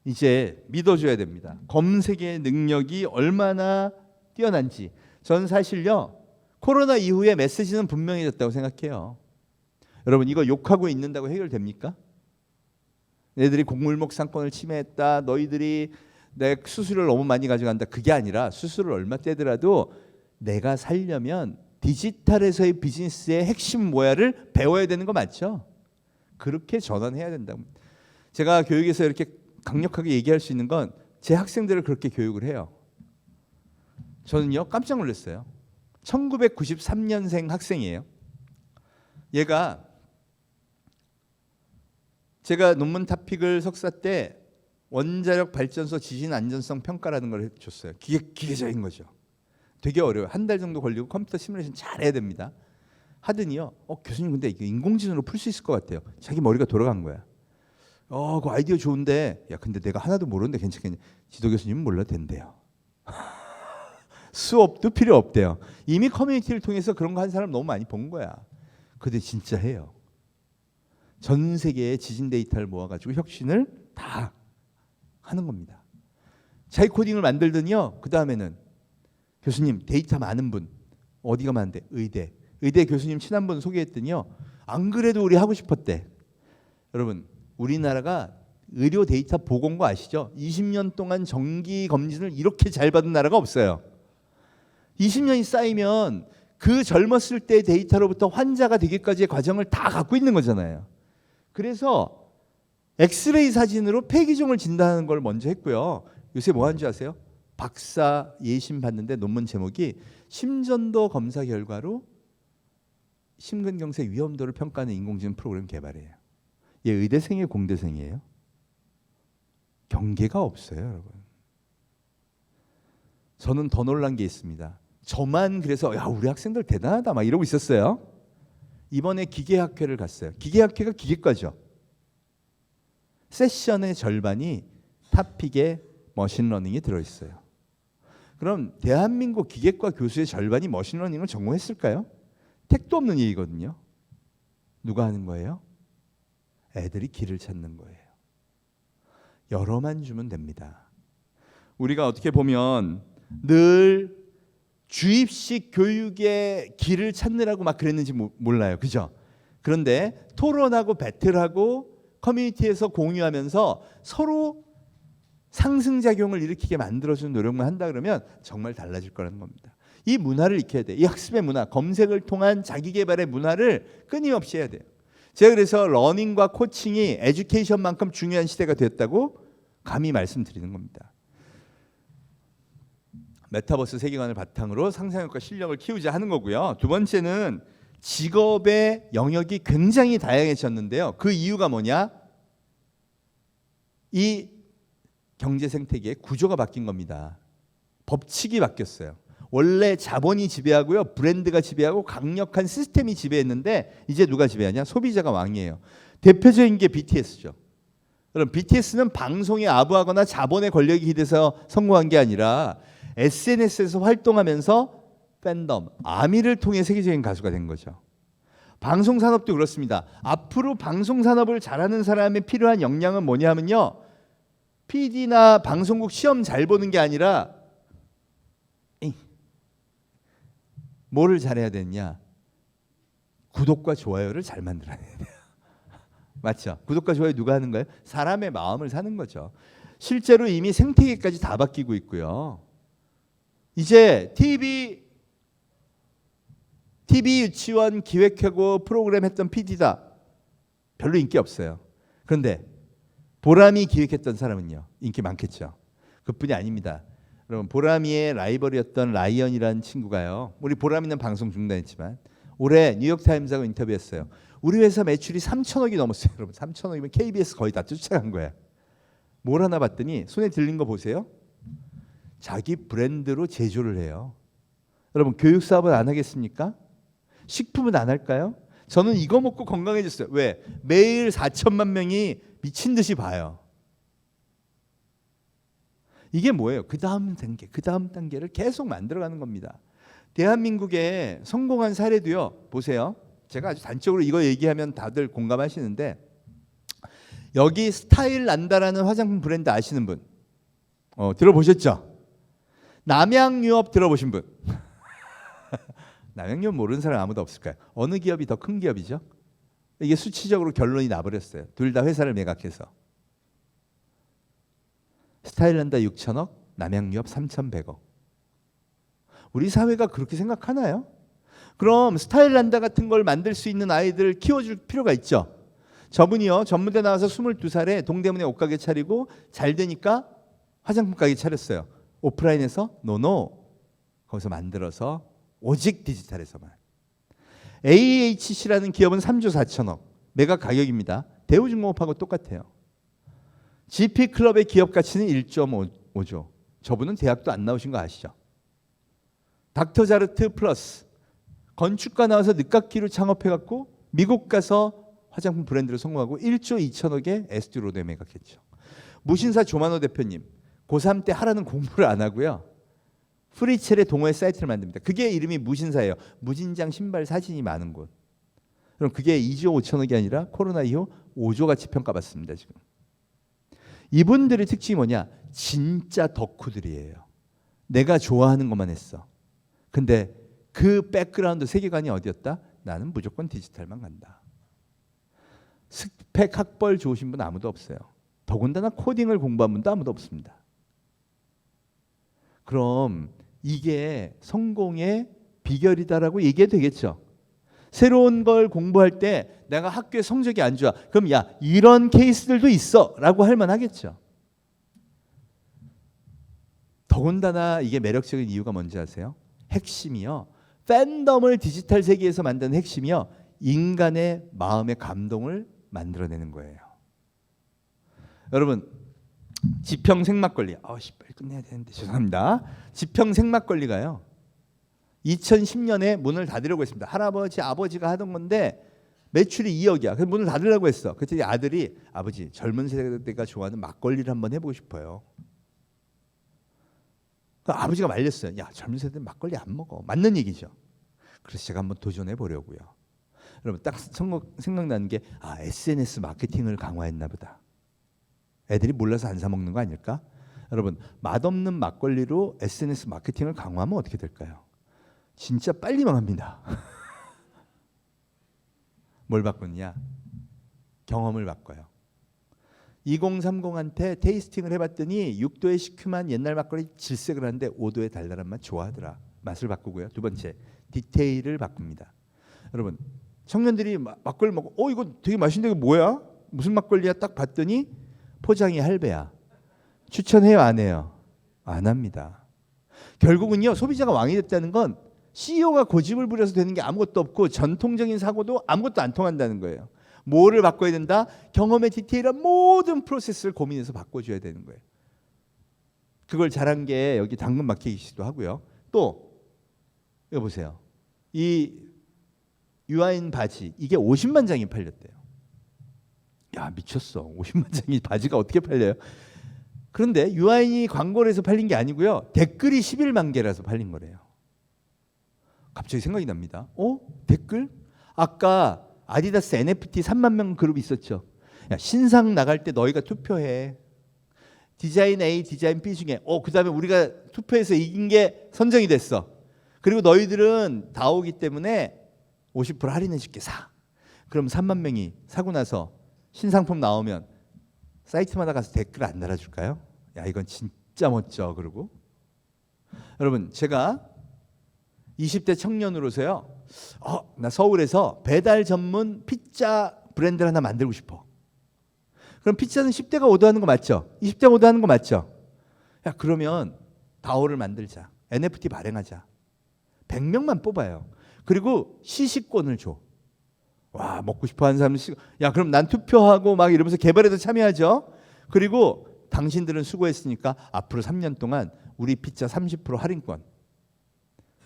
이제 믿어줘야 됩니다. 검색의 능력이 얼마나 뛰어난지. 저는 사실요 코로나 이후에 메시지는 분명해졌다고 생각해요. 여러분 이거 욕하고 있는다고 해결됩니까? 애들이 곡물목 상권을 침해했다. 너희들이 내 수수료를 너무 많이 가져간다. 그게 아니라 수수료를 얼마 떼더라도 내가 살려면 디지털에서의 비즈니스의 핵심 뭐야를 배워야 되는 거 맞죠? 그렇게 전환해야 된다고. 제가 교육에서 이렇게 강력하게 얘기할 수 있는 건 제 학생들을 그렇게 교육을 해요. 저는요 깜짝 놀랐어요. 1993년생 학생이에요. 얘가 제가 논문 토픽을 석사 때 원자력 발전소 지진 안전성 평가라는 걸 해줬어요. 기계적인 거죠. 되게 어려워요. 한 달 정도 걸리고 컴퓨터 시뮬레이션 잘 해야 됩니다. 하더니요. 교수님 근데 이거 인공지능으로 풀 수 있을 것 같아요. 자기 머리가 돌아간 거야. 그 아이디어 좋은데 야 근데 내가 하나도 모르는데 괜찮겠냐. 지도 교수님은 몰라도 된대요. 수업도 필요 없대요. 이미 커뮤니티를 통해서 그런 거 한 사람 너무 많이 본 거야. 근데 진짜 해요. 전 세계의 지진 데이터를 모아가지고 혁신을 다 하는 겁니다. 자기 코딩을 만들더니요. 그 다음에는 교수님 데이터 많은 분 어디가 많은데 의대 교수님 친한 분 소개했더니요. 안 그래도 우리 하고 싶었대. 여러분 우리나라가 의료 데이터 보고인 거 아시죠? 20년 동안 정기 검진을 이렇게 잘 받은 나라가 없어요. 20년이 쌓이면 그 젊었을 때의 데이터로부터 환자가 되기까지의 과정을 다 갖고 있는 거잖아요. 그래서 엑스레이 사진으로 폐기종을 진단하는 걸 먼저 했고요. 요새 뭐 하는 줄 아세요? 박사 예심 받는데 논문 제목이 심전도 검사 결과로 심근경색 위험도를 평가하는 인공지능 프로그램 개발이에요. 얘 의대생이에요, 공대생이에요? 경계가 없어요, 여러분. 저는 더 놀란 게 있습니다. 저만 그래서 야 우리 학생들 대단하다 막 이러고 있었어요. 이번에 기계학회를 갔어요. 기계학회가 기계과죠. 세션의 절반이 토픽에 머신러닝이 들어있어요. 그럼 대한민국 기계과 교수의 절반이 머신러닝을 전공했을까요? 택도 없는 얘기거든요. 누가 하는 거예요? 애들이 길을 찾는 거예요. 열어만 주면 됩니다. 우리가 어떻게 보면 늘 주입식 교육의 길을 찾느라고 막 그랬는지 몰라요. 그죠? 그런데 토론하고 배틀하고 커뮤니티에서 공유하면서 서로 상승작용을 일으키게 만들어주는 노력만 한다 그러면 정말 달라질 거라는 겁니다. 이 문화를 익혀야 돼. 이 학습의 문화, 검색을 통한 자기개발의 문화를 끊임없이 해야 돼요. 제가 그래서 러닝과 코칭이 에듀케이션만큼 중요한 시대가 됐다고 감히 말씀드리는 겁니다. 메타버스 세계관을 바탕으로 상상력과 실력을 키우자 하는 거고요. 두 번째는 직업의 영역이 굉장히 다양해졌는데요. 그 이유가 뭐냐? 이 경제 생태계의 구조가 바뀐 겁니다. 법칙이 바뀌었어요. 원래 자본이 지배하고요. 브랜드가 지배하고 강력한 시스템이 지배했는데 이제 누가 지배하냐? 소비자가 왕이에요. 대표적인 게 BTS죠. 그럼 BTS는 방송에 아부하거나 자본의 권력이 기대서 성공한 게 아니라 SNS에서 활동하면서 팬덤, 아미를 통해 세계적인 가수가 된 거죠. 방송산업도 그렇습니다. 앞으로 방송산업을 잘하는 사람에 필요한 역량은 뭐냐 하면요. PD나 방송국 시험 잘 보는 게 아니라 뭐를 잘해야 되느냐? 구독과 좋아요를 잘 만들어야 돼요. 맞죠? 구독과 좋아요 누가 하는 거예요? 사람의 마음을 사는 거죠. 실제로 이미 생태계까지 다 바뀌고 있고요. 이제 TV 유치원 기획하고 프로그램 했던 PD다. 별로 인기 없어요. 그런데 보람이 기획했던 사람은요. 인기 많겠죠. 그뿐이 아닙니다. 여러분 보람이의 라이벌이었던 라이언이라는 친구가요. 우리 보람이는 방송 중단했지만 올해 뉴욕타임즈하고 인터뷰했어요. 우리 회사 매출이 3천억이 넘었어요. 여러분 3천억이면 KBS 거의 다 쫓아간 거야. 뭘 하나 봤더니 손에 들린 거 보세요. 자기 브랜드로 제조를 해요. 여러분 교육 사업은 안 하겠습니까? 식품은 안 할까요? 저는 이거 먹고 건강해졌어요. 왜? 매일 4천만 명이 미친 듯이 봐요. 이게 뭐예요? 그 다음 단계를 계속 만들어가는 겁니다. 대한민국의 성공한 사례도요. 보세요. 제가 아주 단적으로 이거 얘기하면 다들 공감하시는데 여기 스타일 난다라는 화장품 브랜드 아시는 분? 들어보셨죠? 남양유업 들어보신 분? 남양유업 모르는 사람 아무도 없을까요? 어느 기업이 더 큰 기업이죠? 이게 수치적으로 결론이 나버렸어요. 둘 다 회사를 매각해서. 스타일란다 6천억, 남양유업 3,100억. 우리 사회가 그렇게 생각하나요? 그럼 스타일란다 같은 걸 만들 수 있는 아이들을 키워줄 필요가 있죠. 저분이요, 전문대 나와서 22살에 동대문에 옷가게 차리고 잘 되니까 화장품 가게 차렸어요. 오프라인에서 노노, 거기서 만들어서 오직 디지털에서만. AHC라는 기업은 3조 4천억 매각 가격입니다. 대우중공업하고 똑같아요. GP클럽의 기업 가치는 1.5조. 저분은 대학도 안 나오신 거 아시죠? 닥터자르트 플러스 건축가 나와서 늦깎이로 창업해갖고 미국 가서 화장품 브랜드로 성공하고 1조 2천억에 에스티로드에 매각했죠. 무신사 조만호 대표님 고3 때 하라는 공부를 안 하고요. 프리첼의 동호회 사이트를 만듭니다. 그게 이름이 무신사예요. 무진장 신발 사진이 많은 곳. 그럼 그게 2조 5천억이 아니라 코로나 이후 5조 가치 평가받습니다. 지금. 이분들의 특징이 뭐냐? 진짜 덕후들이에요. 내가 좋아하는 것만 했어. 근데 그 백그라운드 세계관이 어디였다? 나는 무조건 디지털만 간다. 스펙 학벌 좋으신 분 아무도 없어요. 더군다나 코딩을 공부한 분도 아무도 없습니다. 그럼 이게 성공의 비결이다라고 얘기해도 되겠죠. 새로운 걸 공부할 때 내가 학교에 성적이 안 좋아. 그럼 야, 이런 케이스들도 있어 라고 할 만하겠죠. 더군다나 이게 매력적인 이유가 뭔지 아세요? 핵심이요. 팬덤을 디지털 세계에서 만드는 핵심이요. 인간의 마음의 감동을 만들어내는 거예요. 여러분, 지평생막걸리. 빨리 끝내야 되는데 죄송합니다. 지평생막걸리가요. 2010년에 문을 닫으려고 했습니다. 할아버지, 아버지가 하던 건데 매출이 2억이야. 그래서 문을 닫으려고 했어. 그랬더니 아들이 아버지, 젊은 세대가 좋아하는 막걸리를 한번 해보고 싶어요. 아버지가 말렸어요. 야, 젊은 세대는 막걸리 안 먹어. 맞는 얘기죠. 그래서 제가 한번 도전해 보려고요. 여러분 딱 생각나는 게 SNS 마케팅을 강화했나 보다. 애들이 몰라서 안 사 먹는 거 아닐까? 여러분 맛없는 막걸리로 SNS 마케팅을 강화하면 어떻게 될까요? 진짜 빨리 망합니다. 뭘 바꾸느냐? 경험을 바꿔요. 2030한테 테이스팅을 해봤더니 6도의 시큼한 옛날 막걸리 질색을 하는데 5도의 달달한 맛 좋아하더라. 맛을 바꾸고요. 두 번째, 디테일을 바꿉니다. 여러분 청년들이 막걸리 먹고 이거 되게 맛있는데 이거 뭐야? 무슨 막걸리야? 딱 봤더니 포장이 할배야. 추천해요? 안 해요? 안 합니다. 결국은요, 소비자가 왕이 됐다는 건 CEO가 고집을 부려서 되는 게 아무것도 없고 전통적인 사고도 아무것도 안 통한다는 거예요. 뭐를 바꿔야 된다? 경험의 디테일한 모든 프로세스를 고민해서 바꿔줘야 되는 거예요. 그걸 잘한 게 여기 당근 마켓이기도 하고요. 또 이거 보세요. 이 유아인 바지 이게 50만 장이 팔렸대요. 야, 미쳤어. 50만 장이 바지가 어떻게 팔려요? 그런데 유아인이 광고를 해서 팔린 게 아니고요. 댓글이 11만 개라서 팔린 거래요. 갑자기 생각이 납니다. 댓글? 아까 아디다스 NFT 3만 명 그룹 있었죠. 야, 신상 나갈 때 너희가 투표해. 디자인 A, 디자인 B 중에 그 다음에 우리가 투표해서 이긴 게 선정이 됐어. 그리고 너희들은 다오기 때문에 50% 할인해 줄게. 사. 그럼 3만 명이 사고 나서 신상품 나오면 사이트마다 가서 댓글 안 달아줄까요? 야, 이건 진짜 멋져. 그러고 여러분 제가 20대 청년으로서요. 나 서울에서 배달 전문 피자 브랜드를 하나 만들고 싶어. 그럼 피자는 10대가 오더하는 거 맞죠? 20대가 오더하는 거 맞죠? 야, 그러면 다오를 만들자. NFT 발행하자. 100명만 뽑아요. 그리고 시식권을 줘. 와, 먹고 싶어 하는 사람은 야, 그럼 난 투표하고 막 이러면서 개발에도 참여하죠. 그리고 당신들은 수고했으니까 앞으로 3년 동안 우리 피자 30% 할인권.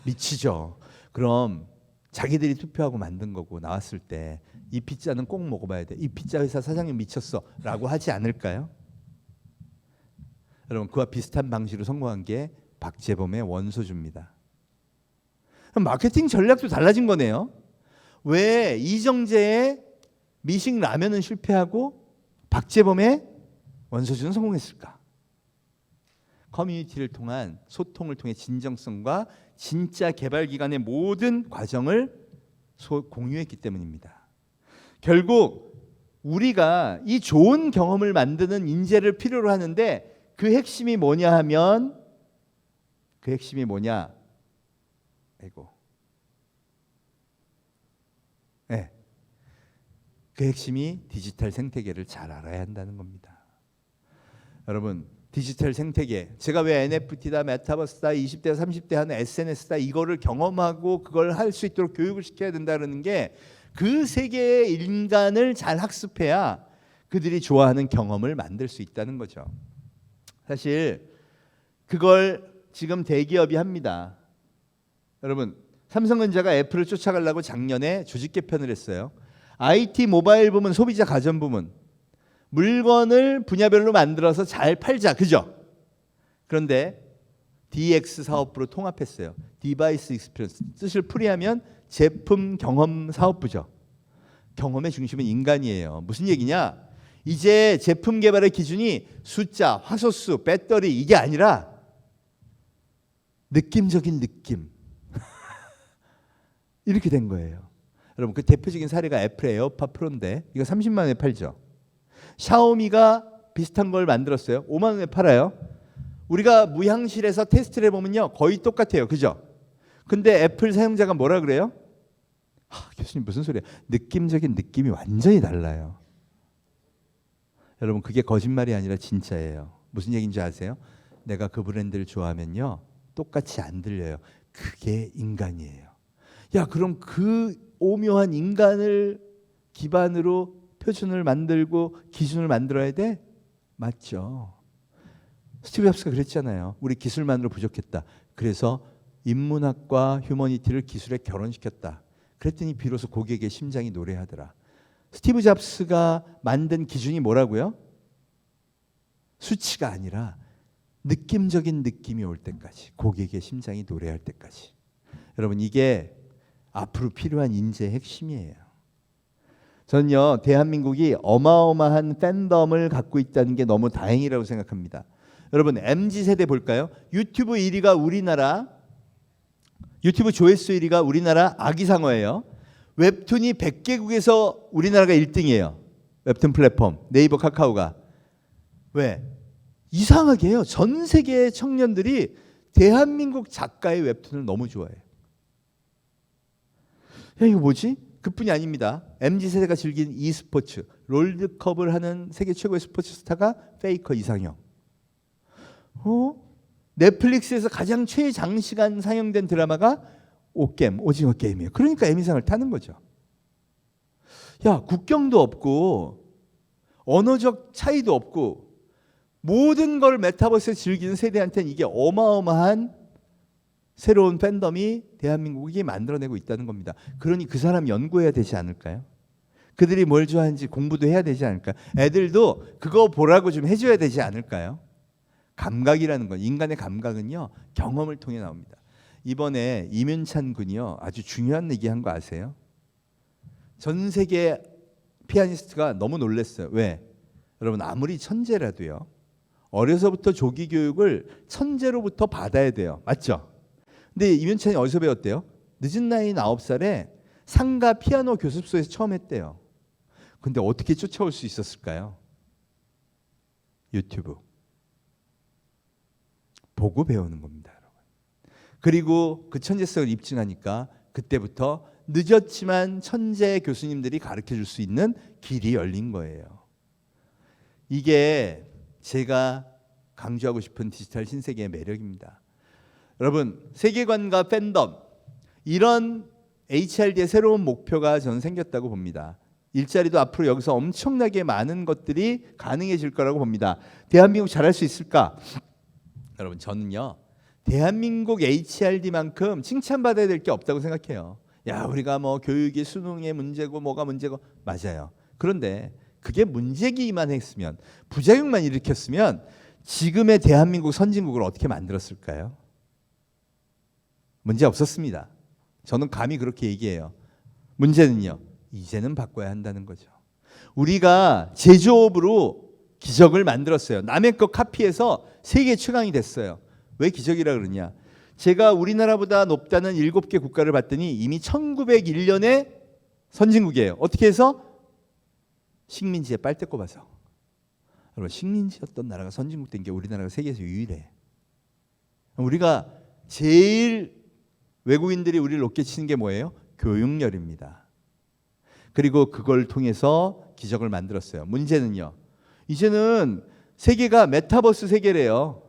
미치죠. 그럼 자기들이 투표하고 만든 거고 나왔을 때 이 피자는 꼭 먹어봐야 돼. 이 피자 회사 사장님 미쳤어 라고 하지 않을까요? 여러분 그와 비슷한 방식으로 성공한 게 박재범의 원소주입니다. 마케팅 전략도 달라진 거네요. 왜 이정재의 미식 라면은 실패하고 박재범의 원소주는 성공했을까? 커뮤니티를 통한 소통을 통해 진정성과 진짜 개발 기관의 모든 과정을 공유했기 때문입니다. 결국 우리가 이 좋은 경험을 만드는 인재를 필요로 하는데 그 핵심이 뭐냐 하면 그 핵심이 뭐냐? 아이고. 네. 그 핵심이 디지털 생태계를 잘 알아야 한다는 겁니다. 여러분, 디지털 생태계, 제가 왜 NFT다, 메타버스다, 20대, 30대 하는 SNS다 이거를 경험하고 그걸 할 수 있도록 교육을 시켜야 된다는 게 그 세계의 인간을 잘 학습해야 그들이 좋아하는 경험을 만들 수 있다는 거죠. 사실 그걸 지금 대기업이 합니다. 여러분, 삼성전자가 애플을 쫓아가려고 작년에 조직 개편을 했어요. IT 모바일 부문, 소비자 가전 부문, 물건을 분야별로 만들어서 잘 팔자, 그죠? 그런데 DX 사업부로 통합했어요. 디바이스 익스피리언스, 뜻을 풀이하면 제품 경험 사업부죠. 경험의 중심은 인간이에요. 무슨 얘기냐? 이제 제품 개발의 기준이 숫자, 화소수, 배터리 이게 아니라 느낌적인 느낌 이렇게 된 거예요. 여러분, 그 대표적인 사례가 애플의 에어팟 프로인데 이거 30만 원에 팔죠. 샤오미가 비슷한 걸 만들었어요. 5만 원에 팔아요. 우리가 무향실에서 테스트를 해보면요 거의 똑같아요. 그죠? 근데 애플 사용자가 뭐라 그래요? 교수님 무슨 소리야? 느낌적인 느낌이 완전히 달라요. 여러분, 그게 거짓말이 아니라 진짜예요. 무슨 얘기인지 아세요? 내가 그 브랜드를 좋아하면요 똑같이 안 들려요. 그게 인간이에요. 야, 그럼 그 오묘한 인간을 기반으로 표준을 만들고 기준을 만들어야 돼? 맞죠. 스티브 잡스가 그랬잖아요. 우리 기술만으로 부족했다. 그래서 인문학과 휴머니티를 기술에 결혼시켰다. 그랬더니 비로소 고객의 심장이 노래하더라. 스티브 잡스가 만든 기준이 뭐라고요? 수치가 아니라 느낌적인 느낌이 올 때까지, 고객의 심장이 노래할 때까지. 여러분, 이게 앞으로 필요한 인재의 핵심이에요. 저는요, 대한민국이 어마어마한 팬덤을 갖고 있다는 게 너무 다행이라고 생각합니다. 여러분, MZ세대 볼까요? 유튜브 1위가 우리나라, 유튜브 조회수 1위가 우리나라 아기상어예요. 웹툰이 100개국에서 우리나라가 1등이에요. 웹툰 플랫폼, 네이버, 카카오가. 왜? 이상하게 해요. 전 세계의 청년들이 대한민국 작가의 웹툰을 너무 좋아해요. 야, 이거 뭐지? 그뿐이 아닙니다. MZ세대가 즐기는 e스포츠, 롤드컵을 하는 세계 최고의 스포츠 스타가 페이커 이상형. 넷플릭스에서 가장 최장시간 상영된 드라마가 오겜, 오징어 게임이에요. 그러니까 에미상을 타는 거죠. 야, 국경도 없고 언어적 차이도 없고 모든 걸 메타버스에 즐기는 세대한테는 이게 어마어마한 새로운 팬덤이 대한민국이 만들어내고 있다는 겁니다. 그러니 그 사람 연구해야 되지 않을까요? 그들이 뭘 좋아하는지 공부도 해야 되지 않을까요? 애들도 그거 보라고 좀 해줘야 되지 않을까요? 감각이라는 건, 인간의 감각은요 경험을 통해 나옵니다. 이번에 이문찬 군이요 아주 중요한 얘기한 거 아세요? 전 세계 피아니스트가 너무 놀랐어요. 왜? 여러분, 아무리 천재라도요 어려서부터 조기 교육을 천재로부터 받아야 돼요. 맞죠? 근데 이문찬이 어디서 배웠대요? 늦은 나이인 9살에 상가 피아노 교습소에서 처음 했대요. 근데 어떻게 쫓아올 수 있었을까요? 유튜브 보고 배우는 겁니다, 여러분. 그리고 그 천재성을 입증하니까 그때부터 늦었지만 천재 교수님들이 가르쳐 줄 수 있는 길이 열린 거예요. 이게 제가 강조하고 싶은 디지털 신세계의 매력입니다. 여러분, 세계관과 팬덤, 이런 HRD의 새로운 목표가 저는 생겼다고 봅니다. 일자리도 앞으로 여기서 엄청나게 많은 것들이 가능해질 거라고 봅니다. 대한민국 잘할 수 있을까? 여러분, 저는요 대한민국 HRD만큼 칭찬받아야 될 게 없다고 생각해요. 야, 우리가 뭐 교육이 수능의 문제고 뭐가 문제고, 맞아요. 그런데 그게 문제기만 했으면, 부작용만 일으켰으면 지금의 대한민국 선진국을 어떻게 만들었을까요? 문제 없었습니다. 저는 감히 그렇게 얘기해요. 문제는요, 이제는 바꿔야 한다는 거죠. 우리가 제조업으로 기적을 만들었어요. 남의 거 카피해서 세계 최강이 됐어요. 왜 기적이라 그러냐? 제가 우리나라보다 높다는 7개 국가를 봤더니 이미 1901년에 선진국이에요. 어떻게 해서? 식민지에 빨대 꼽아서. 여러분, 식민지였던 나라가 선진국 된 게 우리나라가 세계에서 유일해. 우리가 제일 외국인들이 우리를 높게 치는 게 뭐예요? 교육열입니다. 그리고 그걸 통해서 기적을 만들었어요. 문제는요, 이제는 세계가 메타버스 세계래요.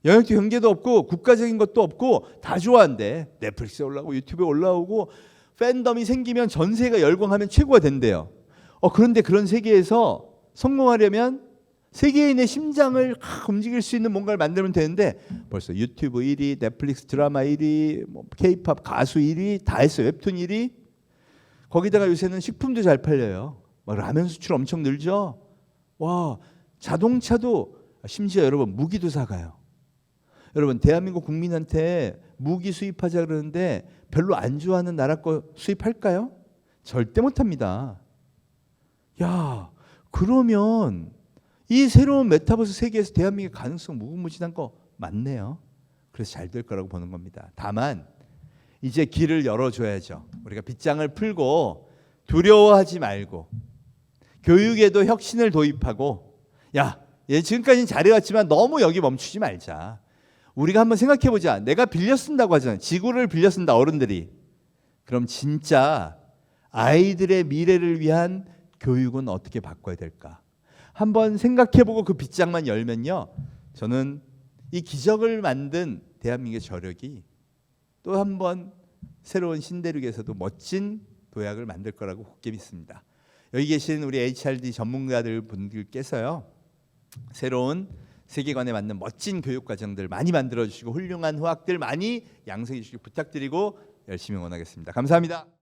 영역도 경계도 없고 국가적인 것도 없고 다 좋아한대. 넷플릭스에 올라오고 유튜브에 올라오고 팬덤이 생기면 전 세계가 열광하면 최고가 된대요. 그런데 그런 세계에서 성공하려면 세계인의 심장을 움직일 수 있는 뭔가를 만들면 되는데 벌써 유튜브 1위, 넷플릭스 드라마 1위, 뭐 K-팝 가수 1위 다 했어요. 웹툰 1위. 거기다가 요새는 식품도 잘 팔려요. 막 라면 수출 엄청 늘죠. 와, 자동차도, 심지어 여러분 무기도 사가요. 여러분, 대한민국 국민한테 무기 수입하자 그러는데 별로 안 좋아하는 나라 거 수입할까요? 절대 못합니다. 야, 그러면 이 새로운 메타버스 세계에서 대한민국의 가능성 무궁무진한 거 맞네요. 그래서 잘 될 거라고 보는 겁니다. 다만 이제 길을 열어줘야죠. 우리가 빗장을 풀고 두려워하지 말고 교육에도 혁신을 도입하고, 야, 얘 지금까지는 잘해왔지만 너무 여기 멈추지 말자. 우리가 한번 생각해보자. 내가 빌려 쓴다고 하잖아요. 지구를 빌려 쓴다, 어른들이. 그럼 진짜 아이들의 미래를 위한 교육은 어떻게 바꿔야 될까? 한번 생각해보고 그 빗장만 열면요, 저는 이 기적을 만든 대한민국의 저력이 또 한 번 새로운 신대륙에서도 멋진 도약을 만들 거라고 굳게 믿습니다. 여기 계신 우리 HRD 전문가들 분들께서요, 새로운 세계관에 맞는 멋진 교육 과정들 많이 만들어 주시고 훌륭한 후학들 많이 양성해 주시기 부탁드리고 열심히 응원하겠습니다. 감사합니다.